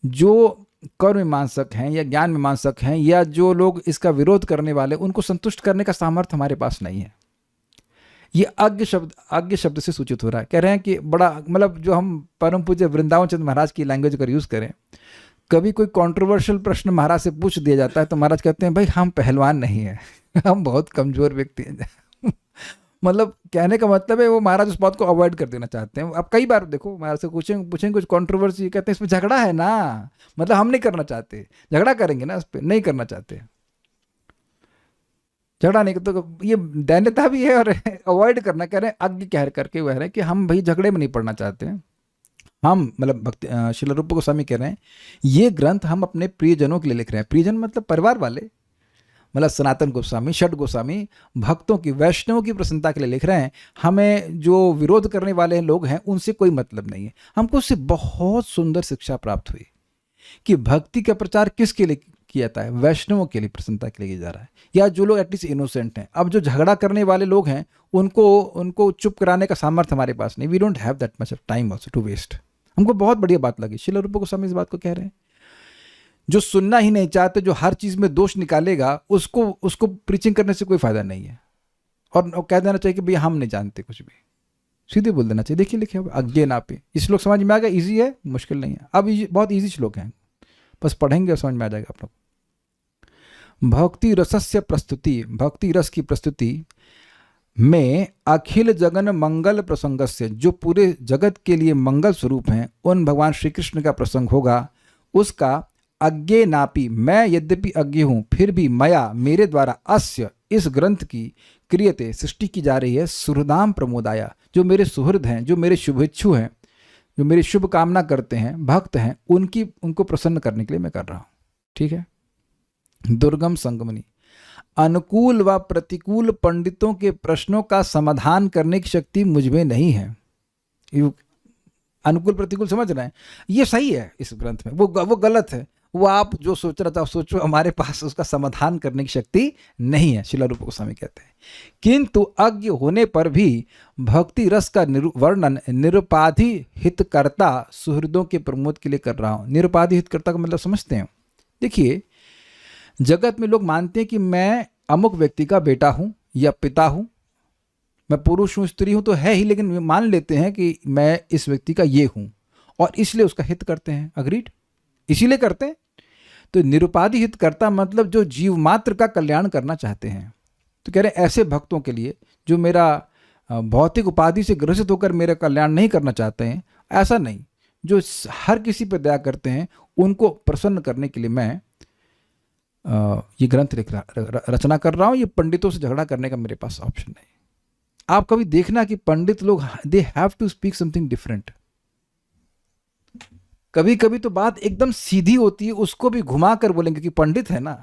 जो कर्म मीमांसक हैं या ज्ञान मीमांसक हैं या जो लोग इसका विरोध करने वाले, उनको संतुष्ट करने का सामर्थ्य हमारे पास नहीं है। ये आज्ञ शब्द से सूचित हो रहा है। कह रहे हैं कि बड़ा, मतलब जो हम परम पूज्य वृंदावन चंद्र महाराज की लैंग्वेज अगर यूज़ करें, कभी कोई कंट्रोवर्शियल प्रश्न महाराज से पूछ दिया जाता है तो महाराज कहते हैं भाई हम पहलवान नहीं हैं, हम बहुत कमजोर व्यक्ति हैं। मतलब कहने का मतलब है वो महाराज उस बात को अवॉइड कर देना चाहते हैं। आप कई बार देखो महाराज से पूछेंगे कुछ कंट्रोवर्सी, कहते हैं इसमें झगड़ा है ना, मतलब हम नहीं करना चाहते, झगड़ा करेंगे ना, इस पर नहीं करना चाहते, झगड़ा नहीं। तो ये दैन्यता भी है और अवॉइड करना, कह रहे हैं आज्ञा कह करके वह है कि हम भाई झगड़े में नहीं पड़ना चाहते हैं। हम मतलब भक्ति श्रील रूप गोस्वामी कह रहे हैं ये ग्रंथ हम अपने प्रियजनों के लिए लिख रहे हैं। प्रियजन मतलब परिवार वाले, मतलब सनातन गोस्वामी, षट गोस्वामी, भक्तों की, वैष्णवों की प्रसन्नता के लिए लिख रहे हैं। हमें जो विरोध करने वाले लोग हैं उनसे कोई मतलब नहीं है। हमको उससे बहुत सुंदर शिक्षा प्राप्त हुई कि भक्ति का प्रचार किसके लिए किया जाता है? वैष्णवों के लिए, प्रसन्नता के लिए किया जा रहा है, या जो लोग एटलीस्ट इनोसेंट हैं। अब जो झगड़ा करने वाले लोग हैं उनको चुप कराने का सामर्थ्य हमारे पास नहीं। We don't have that much of time also to waste. हमको बहुत बढ़िया बात लगी, श्रील रूप गोस्वामी इस बात को कह रहे हैं। जो सुनना ही नहीं चाहते, जो हर चीज में दोष निकालेगा, उसको प्रीचिंग करने से कोई फायदा नहीं है। और कह देना चाहिए कि भैया हम नहीं जानते कुछ भी, सीधे बोल देना चाहिए। देखिए लिखे अज्ञे ना पे, ये श्लोक समझ में आ गया? इजी है, मुश्किल नहीं है। अब बहुत इजी श्लोक है, बस पढ़ेंगे और समझ में आ जाएगा आप लोग। भक्ति रसस्य प्रस्तुति, भक्ति रस की प्रस्तुति में अखिल जगन मंगल प्रसंगस्य, जो पूरे जगत के लिए मंगल स्वरूप हैं, उन भगवान श्री कृष्ण का प्रसंग होगा। उसका अज्ञे नापी, मैं यद्यपि अज्ञ हूँ फिर भी मया, मेरे द्वारा, अस्य, इस ग्रंथ की, क्रियते, सृष्टि की जा रही है, सुहृदाम प्रमोदाया, जो मेरे सुहृद हैं, जो मेरे शुभेच्छु हैं, जो मेरी शुभ कामना करते हैं, भक्त हैं, उनको प्रसन्न करने के लिए मैं कर रहा हूँ। ठीक है। दुर्गम संगमनी, अनुकूल व प्रतिकूल पंडितों के प्रश्नों का समाधान करने की शक्ति मुझ में नहीं है। अनुकूल प्रतिकूल समझ रहे हैं, ये सही है इस ग्रंथ में, वो गलत है। वो आप जो सोच रहा था सोचो, हमारे पास उसका समाधान करने की शक्ति नहीं है, श्रील रूप गोस्वामी कहते हैं। किंतु अज्ञ होने पर भी भक्ति रस का वर्णन निरुपाधि हितकर्ता सुहृदों के प्रमोद के लिए कर रहा हूँ। निरुपाधि हितकर्ता का मतलब समझते हैं? देखिए, जगत में लोग मानते हैं कि मैं अमुक व्यक्ति का बेटा हूँ या पिता हूँ, मैं पुरुष हूँ, स्त्री हूँ तो है ही, लेकिन मान लेते हैं कि मैं इस व्यक्ति का ये हूँ और इसलिए उसका हित करते हैं। अग्रीड, इसीलिए करते हैं। तो निरुपाधि हित करता मतलब जो जीव मात्र का कल्याण करना चाहते हैं। तो कह रहे हैं ऐसे भक्तों के लिए जो मेरा भौतिक उपाधि से ग्रसित होकर मेरा कल्याण नहीं करना चाहते हैं, ऐसा नहीं, जो हर किसी पर दया करते हैं, उनको प्रसन्न करने के लिए मैं ये ग्रंथ रचना कर रहा हूँ। ये पंडितों से झगड़ा करने का मेरे पास ऑप्शन नहीं। आप कभी देखना कि पंडित लोग they have to speak something different. कभी कभी तो बात एकदम सीधी होती है, उसको भी घुमा कर बोलेंगे कि पंडित है ना,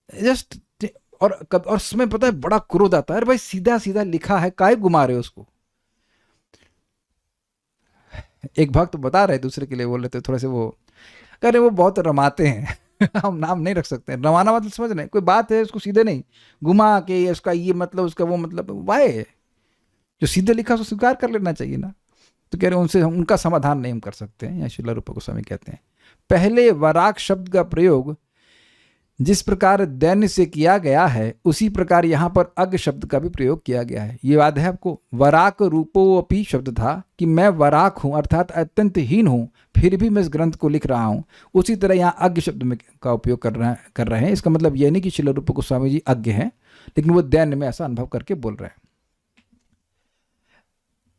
जस्ट। और समय पता है बड़ा क्रोध आता है, अरे भाई सीधा सीधा लिखा है, काहे घुमा रहे हो उसको। एक भक्त बता रहे दूसरे के लिए बोल रहे थे, थोड़े से वो कह रहे वो बहुत रमाते हैं। हम नाम नहीं रख सकते। रमाना मतलब समझ रहे हैं, कोई बात है उसको सीधे नहीं घुमा के, उसका ये मतलब उसका वो मतलब, वाहे जो सीधे लिखा उसको स्वीकार कर लेना चाहिए ना। तो कह रहे उनसे उनका समाधान नहीं हम कर सकते हैं। या श्रील रूप गोस्वामी कहते हैं, पहले वराक शब्द का प्रयोग जिस प्रकार दैन्य से किया गया है उसी प्रकार यहाँ पर अज्ञ शब्द का भी प्रयोग किया गया है। ये याद है आपको? वराक रूपोपि शब्द था कि मैं वराक हूँ अर्थात अत्यंत हीन हूँ, फिर भी मैं इस ग्रंथ को लिख रहा हूँ। उसी तरह यहाँ अज्ञ शब्द में का उपयोग कर रहे हैं। इसका मतलब यह नहीं कि श्रील रूप गोस्वामी जी अज्ञ हैं, लेकिन वो दैन्य में ऐसा अनुभव करके बोल रहे हैं।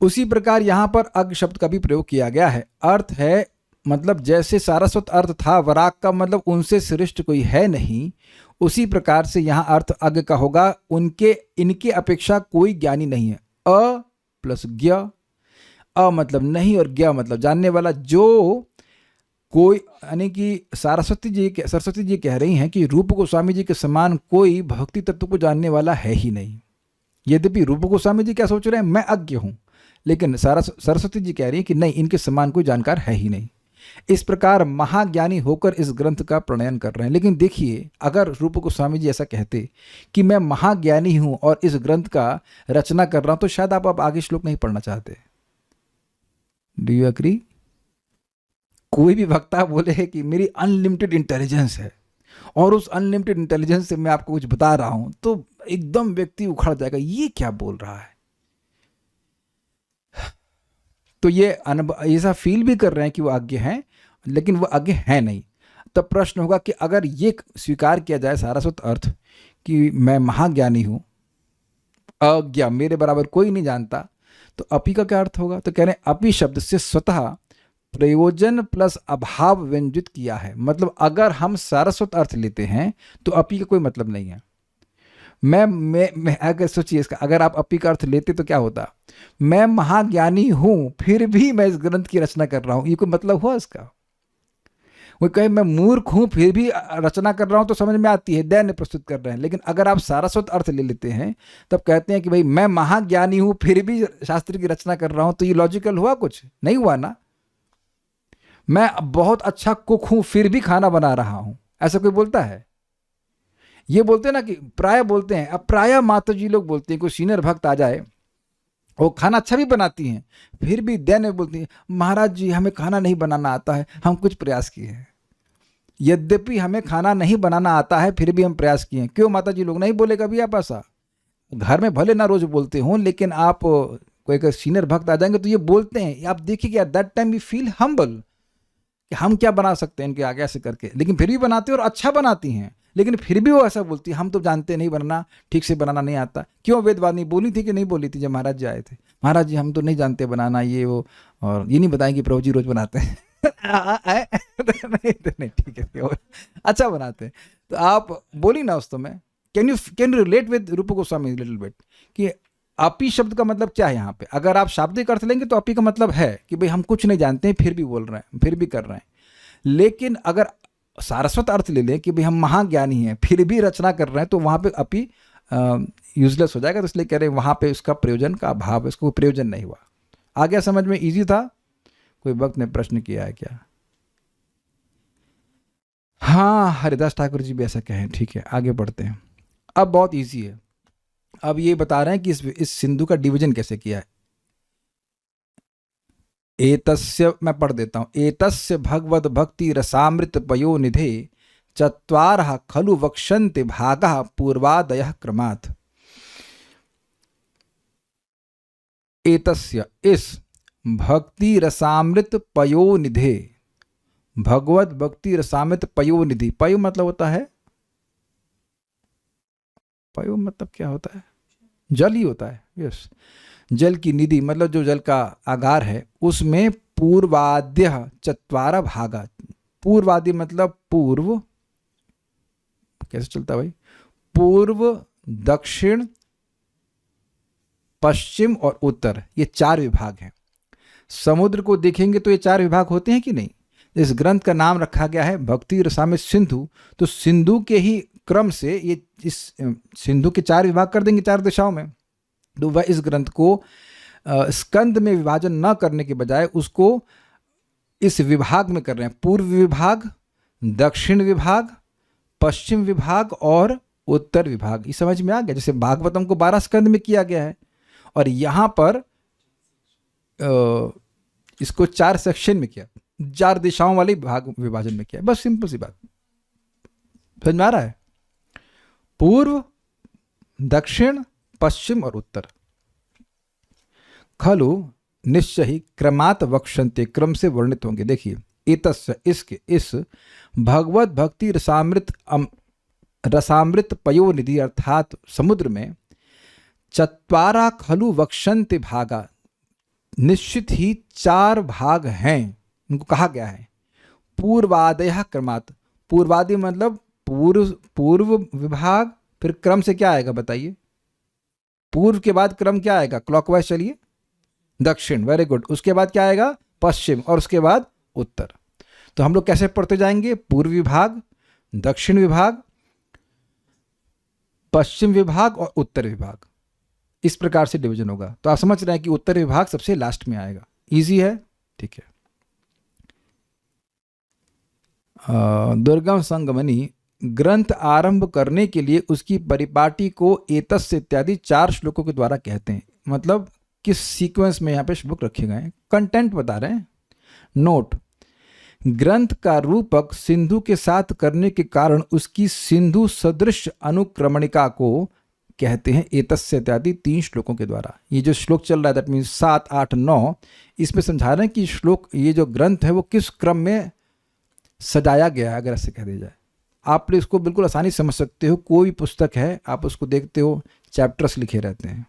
उसी प्रकार यहाँ पर अज्ञ शब्द का भी प्रयोग किया गया है। अर्थ है मतलब जैसे सारस्वत अर्थ था वराक का मतलब उनसे श्रेष्ठ कोई है नहीं, उसी प्रकार से यहाँ अर्थ अज्ञ का होगा इनके अपेक्षा कोई ज्ञानी नहीं है। अ प्लस ज्ञ, अ मतलब नहीं और ज्ञ मतलब जानने वाला। जो कोई यानी कि सरस्वती जी कह रही हैं कि रूप गोस्वामी जी के समान कोई भक्ति तत्व को जानने वाला है ही नहीं। यद्यपि रूप गोस्वामी जी क्या सोच रहे हैं, मैं अज्ञ हूँ, लेकिन सरस्वती जी कह रही हैं कि नहीं, इनके समान कोई जानकार है ही नहीं। इस प्रकार महाज्ञानी होकर इस ग्रंथ का प्रणयन कर रहे हैं। लेकिन देखिए, अगर रूप गोस्वामी जी ऐसा कहते कि मैं महाज्ञानी हूं और इस ग्रंथ का रचना कर रहा हूं, तो शायद आप अब आगे श्लोक नहीं पढ़ना चाहते। Do you agree? कोई भी वक्ता बोले कि मेरी अनलिमिटेड इंटेलिजेंस है और उस अनलिमिटेड इंटेलिजेंस से मैं आपको कुछ बता रहा हूं, तो एकदम व्यक्ति उखड़ जाएगा, ये क्या बोल रहा है। तो ये ऐसा फील भी कर रहे हैं कि वो अज्ञ हैं, लेकिन वो अज्ञ हैं नहीं। तब प्रश्न होगा कि अगर ये स्वीकार किया जाए सारस्वत अर्थ कि मैं महाज्ञानी हूं, अज्ञ मेरे बराबर कोई नहीं जानता, तो अपी का क्या अर्थ होगा? तो कह रहे हैं अपी शब्द से स्वतः प्रयोजन प्लस अभाव व्यंजित किया है। मतलब अगर हम सारस्वत अर्थ लेते हैं तो अपी का कोई मतलब नहीं है। मैं अगर सोचिए इसका, अगर आप अपी का अर्थ लेते तो क्या होता? मैं महाज्ञानी हूं फिर भी मैं इस ग्रंथ की रचना कर रहा हूं, ये कोई मतलब हुआ इसका? वो कहे मैं मूर्ख हूं फिर भी रचना कर रहा हूं, तो समझ में आती है, दैन्य प्रस्तुत कर रहे हैं। लेकिन अगर आप सारस्वत अर्थ ले लेते हैं तब कहते हैं कि भाई मैं महाज्ञानी हूं फिर भी शास्त्र की रचना कर रहा हूं, तो ये लॉजिकल हुआ? कुछ नहीं हुआ ना। मैं बहुत अच्छा कुक हूं फिर भी खाना बना रहा हूं, ऐसा कोई बोलता है? ये बोलते हैं ना कि प्राय बोलते हैं, अब प्राय माता जी लोग बोलते हैं, कोई सीनियर भक्त आ जाए, वो खाना अच्छा भी बनाती हैं फिर भी दैन्य बोलती हैं, महाराज जी हमें खाना नहीं बनाना आता है, हम कुछ प्रयास किए हैं। यद्यपि हमें खाना नहीं बनाना आता है फिर भी हम प्रयास किए हैं। क्यों माता जी लोग नहीं बोले कभी आप ऐसा? घर में भले ना रोज बोलते हों, लेकिन आप कोई सीनियर भक्त आ जाएंगे तो ये बोलते हैं। आप देखिए कि at that time we feel humble कि हम क्या बना सकते हैं इनके आगे ऐसे करके, लेकिन फिर भी बनाते हैं और अच्छा बनाती हैं। लेकिन फिर भी वो ऐसा बोलती है, हम तो जानते नहीं बनाना, ठीक से बनाना नहीं आता। क्यों वेदवाणी बोली थी कि नहीं बोली थी जब महाराज जी आए थे? महाराज जी हम तो नहीं जानते बनाना ये वो, और ये नहीं बताएं प्रभु जी रोज बनाते हैं। नहीं ठीक है, अच्छा बनाते हैं। तो आप बोली ना उस में, कैन यू रिलेट विद रूप गोस्वामी लिटिल बिट कि अपी शब्द का मतलब क्या है यहाँ पे? अगर आप शाब्दिक अर्थ लेंगे तो अपी का मतलब है कि भाई हम कुछ नहीं जानते हैं फिर भी बोल रहे हैं, फिर भी कर रहे हैं। लेकिन अगर सारस्वत अर्थ ले लें कि भाई हम महाज्ञानी हैं फिर भी रचना कर रहे हैं, तो वहाँ पे अपी यूजलेस हो जाएगा। तो इसलिए कह रहे हैं वहाँ पे उसका प्रयोजन का अभाव, इसको प्रयोजन नहीं हुआ। आ गया समझ में? इजी था? कोई वक्त ने प्रश्न किया है क्या? हाँ, हरिदास ठाकुर जी भी ऐसा कहें। ठीक है, आगे बढ़ते हैं। अब बहुत इजी है। अब ये बता रहे हैं कि इस सिंधु का डिवीजन कैसे किया है। एतस्य, मैं पढ़ देता हूं, एतस्य भगवद भक्ति रसामृत पयो निधे चत्वारः खलु वक्ष्यन्ते भागः पूर्वादयः क्रमात्। एतस्य, इस भक्ति रसामृत पयो निधे, भगवत भक्ति रसामृत पयो निधि। पयो मतलब होता है, पयो मतलब क्या होता है? जल ही होता है। यस, जल की निधि मतलब जो जल का आगार है, उसमें पूर्वाद्य चत्वारा भागा। पूर्वादि मतलब पूर्व, कैसे चलता भाई? पूर्व, दक्षिण, पश्चिम और उत्तर, ये 4 विभाग हैं। समुद्र को देखेंगे तो ये 4 विभाग होते हैं कि नहीं? इस ग्रंथ का नाम रखा गया है भक्ति रसामृत सिंधु, तो सिंधु के ही क्रम से ये इस सिंधु के 4 विभाग कर देंगे 4 दिशाओं में। तो वह इस ग्रंथ को स्कंद में विभाजन न करने के बजाय उसको इस विभाग में कर रहे हैं। पूर्व विभाग, दक्षिण विभाग, पश्चिम विभाग और उत्तर विभाग। ये समझ में आ गया? जैसे भागवतम को 12 स्कंद में किया गया है और यहाँ पर इसको 4 सेक्शन में किया, 4 दिशाओं वाले भाग विभाजन में किया। बस सिंपल सी बात। समझ में आ रहा है? पूर्व, दक्षिण, पश्चिम और उत्तर। खलु निश्चय ही क्रमात् वक्ष्यन्ते, क्रम से वर्णित होंगे। देखिए, एतस्य, इसके, इस भगवत भक्ति रसामृत पयोनिधि अर्थात समुद्र में चत्वारा खलु वक्ष्यन्ते भागा, निश्चित ही 4 भाग हैं, उनको कहा गया है। पूर्वादयः क्रमात्, पूर्वादि मतलब पूर्व विभाग, फिर क्रम से क्या आएगा बताइए? पूर्व के बाद क्रम क्या आएगा? क्लॉकवाइज चलिए, दक्षिण, वेरी गुड। उसके बाद क्या आएगा? पश्चिम, और उसके बाद उत्तर। तो हम लोग कैसे पढ़ते जाएंगे? पूर्व विभाग, दक्षिण विभाग, पश्चिम विभाग और उत्तर विभाग, इस प्रकार से डिवीजन होगा। तो आप समझ रहे हैं कि उत्तर विभाग सबसे लास्ट में आएगा। इजी है, ठीक है। दुर्गम संगमनी ग्रंथ आरंभ करने के लिए उसकी परिपाटी को एतस्य इत्यादि 4 श्लोकों के द्वारा कहते हैं। मतलब किस सीक्वेंस में यहाँ पे श्लोक रखे गए हैं, कंटेंट बता रहे हैं। नोट, ग्रंथ का रूपक सिंधु के साथ करने के कारण उसकी सिंधु सदृश अनुक्रमणिका को कहते हैं एतस्य इत्यादि 3 श्लोकों के द्वारा। ये जो श्लोक चल रहा है, दैट मीन्स 7, 8, 9, इसमें समझा रहे हैं कि श्लोक, ये जो ग्रंथ है वो किस क्रम में सजाया गया है। अगर ऐसे कह दिया जाए, आप इसको बिल्कुल आसानी समझ सकते हो। कोई भी पुस्तक है, आप उसको देखते हो, चैप्टर्स लिखे रहते हैं,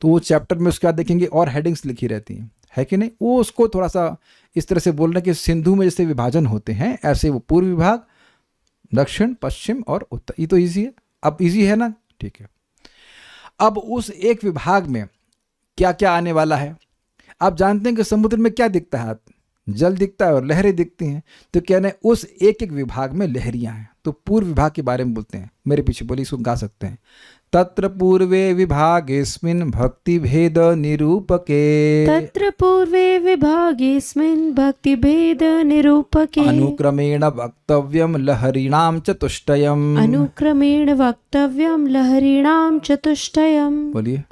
तो वो चैप्टर में उसके बाद देखेंगे और हेडिंग्स लिखी रहती हैं, है कि नहीं? वो उसको थोड़ा सा इस तरह से बोल रहे हैं कि सिंधु में जैसे विभाजन होते हैं, ऐसे वो पूर्व विभाग, दक्षिण, पश्चिम और उत्तर। ये तो ईजी है। अब ईजी है ना, ठीक है। अब उस एक विभाग में क्या क्या आने वाला है? आप जानते हैं कि समुद्र में क्या दिखता है? जल दिखता है और लहरें दिखती हैं। तो कहने उस एक एक विभाग में लहरियां हैं। तो पूर्व विभाग के बारे में बोलते हैं। मेरे पीछे बोली, इसको गा सकते हैं। तत्र पूर्वे विभागेस्मिन् भक्ति भेद निरूपके, तत्र पूर्वे विभागेस्मिन् भक्ति भेद निरूपके, अनुक्रमेण वक्तव्यं लहरीणां चतुष्टयम्, अनुक्रमेण वक्तव्यं लहरीणां चतुष्टयम्। बोलिए।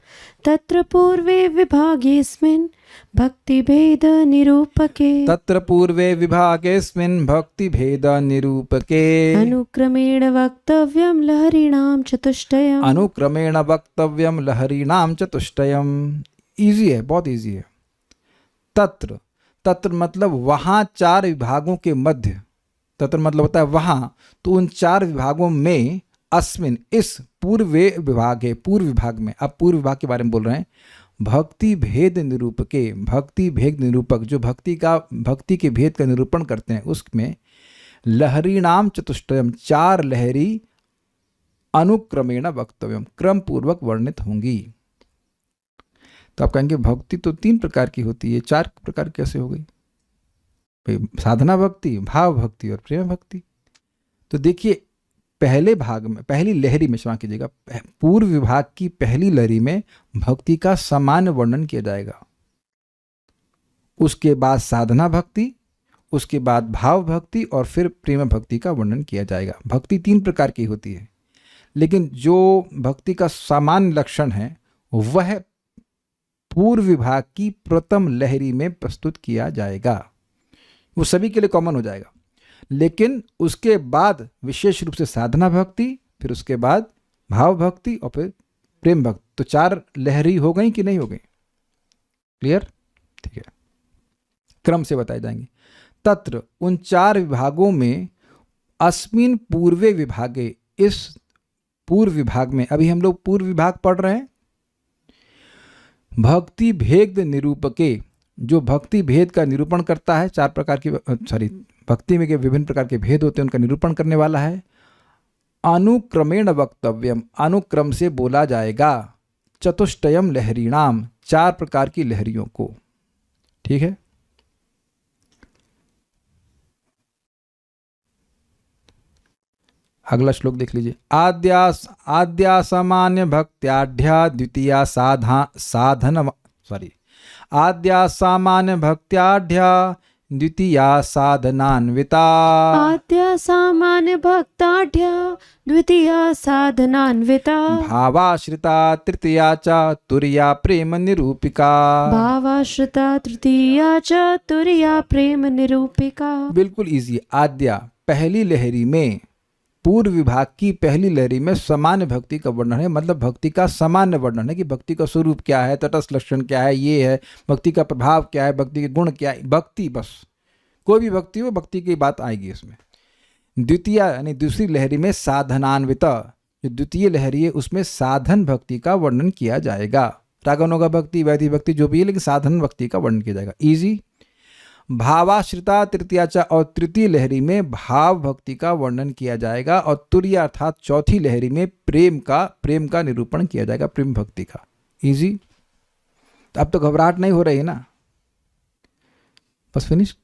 तत्र पूर्वे विभागेस्मिन् भक्ति भेद निरूपके, तत्र पूर्वे विभागेस्मिन् भक्ति भेद निरूपके, अनुक्रमेण वक्तव्यं लहरीणां चतुष्टयम्, अनुक्रमेण वक्तव्यं लहरीणां चतुष्टयम्। इजी है, बहुत इजी है। तत्र, तत्र मतलब वहाँ 4 विभागों के मध्य, तत्र मतलब होता है वहाँ। तो उन 4 विभागों में अस्मिन, इस पूर्वे विभाग है, पूर्व विभाग में, अब पूर्व विभाग के बारे में बोल रहे हैं। भक्ति भेद निरूपके, भक्ति भेद निरूपक, जो भक्ति के भेद का निरूपण करते हैं, उसमें लहरीणाम चतुष्टयम, 4 लहरी अनुक्रमेण वक्तव्यम, क्रम पूर्वक वर्णित होंगी। तो आप कहेंगे भक्ति तो 3 प्रकार की होती है, 4 प्रकार कैसे हो गई? साधना भक्ति, भाव भक्ति और प्रेम भक्ति। तो देखिए, पहले भाग में, पहली लहरी में, क्षमा कीजिएगा, पूर्व विभाग की पहली लहरी में भक्ति का सामान्य वर्णन किया जाएगा। उसके बाद साधना भक्ति, उसके बाद भाव भक्ति और फिर प्रेम भक्ति का वर्णन किया जाएगा। भक्ति 3 प्रकार की होती है, लेकिन जो भक्ति का सामान्य लक्षण है वह पूर्व विभाग की प्रथम लहरी में प्रस्तुत किया जाएगा। वो सभी के लिए कॉमन हो जाएगा। लेकिन उसके बाद विशेष रूप से साधना भक्ति, फिर उसके बाद भाव भक्ति और फिर प्रेम भक्ति। तो 4 लहरी हो गई कि नहीं हो गई? क्लियर? ठीक है, क्रम से बताए जाएंगे। तत्र, उन 4 विभागों में, अस्मिन पूर्वे विभागे, इस पूर्व विभाग में, अभी हम लोग पूर्व विभाग पढ़ रहे हैं। भक्ति भेद निरूपके, जो भक्ति भेद का निरूपण करता है, 4 प्रकार की, भक्ति में के विभिन्न प्रकार के भेद होते हैं, उनका निरूपण करने वाला है। अनुक्रमेण वक्तव्यम, अनुक्रम से बोला जाएगा। चतुष्टयम लहरीणाम, 4 प्रकार की लहरियों को। ठीक है, अगला श्लोक देख लीजिए। आद्या सामान्य भक्त्याढ्या द्वितीया आद्या सामान्य भक्त्याढ्या द्वितीया साधनान्विता, आद्या सामान्य भक्ताढ्या द्वितीया साधनान्विता, भावाश्रिता तृतीया च तुर्या प्रेम निरूपिका, भावाश्रिता तृतीया च तुर्या प्रेम निरूपिका। बिल्कुल इजी। आद्या, पहली लहरी में पूर्व विभाग की पहली लहरी में सामान्य भक्ति का वर्णन है, मतलब भक्ति का सामान्य वर्णन है कि भक्ति का स्वरूप क्या है, तटस्थ लक्षण क्या है, ये है भक्ति का प्रभाव क्या है, भक्ति के गुण क्या है, भक्ति, बस कोई भी भक्ति हो भक्ति की बात आएगी इसमें। द्वितीय यानी दूसरी लहरी में साधनान्वित, जो द्वितीय लहरी है उसमें साधन भक्ति का वर्णन किया जाएगा। रागानुगा भक्ति, वैदिक भक्ति जो भी है, लेकिन साधन भक्ति का वर्णन किया जाएगा। इजी। भावाश्रिता तृतीयाचा और तृतीय लहरी में भाव भक्ति का वर्णन किया जाएगा, और तुरीय अर्थात चौथी लहरी में प्रेम का निरूपण किया जाएगा, प्रेम भक्ति का। इजी। तो अब तो घबराहट नहीं हो रही है ना, बस फिनिश।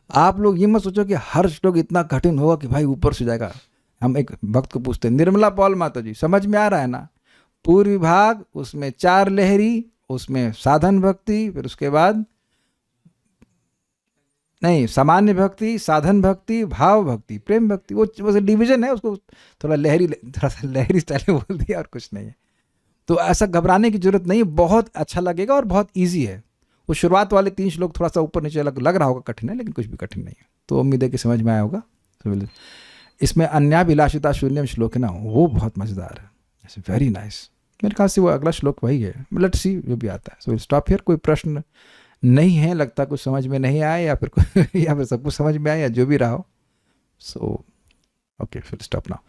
आप लोग ये मत सोचो कि हर श्लोक इतना कठिन होगा कि भाई ऊपर से जाएगा। हम एक भक्त को पूछते हैं, निर्मला पॉल माता जी, समझ में आ रहा है ना? पूर्व विभाग, उसमें 4 लहरी, उसमें साधन भक्ति, फिर उसके बाद नहीं, सामान्य भक्ति, साधन भक्ति, भाव भक्ति, प्रेम भक्ति, वो डिवीजन है, उसको थोड़ा सा लहरी स्टाइल में बोल दिया और कुछ नहीं है। तो ऐसा घबराने की जरूरत नहीं है, बहुत अच्छा लगेगा और बहुत इजी है। वो शुरुआत वाले 3 श्लोक थोड़ा सा ऊपर नीचे लग रहा होगा कठिन है, लेकिन कुछ भी कठिन नहीं है। तो उम्मीद है कि समझ में आया होगा। इसमें अन्याभिलाषिता शून्यम श्लोक है ना, वो बहुत मजेदार है, वेरी नाइस। मेरे ख्याल से वो अगला श्लोक वही है, लेट्स सी जो भी आता है। So will stop here. कोई प्रश्न नहीं है, लगता कुछ समझ में नहीं आया, या फिर सब कुछ समझ में आया, या जो भी रहा हो। सो ओके, फिर स्टॉप नाउ।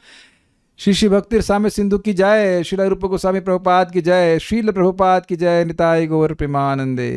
श्री भक्ति रसामृत सिंधु की जय, श्रील रूप गोस्वामी प्रभुपाद की जय, श्रील प्रभुपाद की जय, निताय गौर प्रेमानंदे।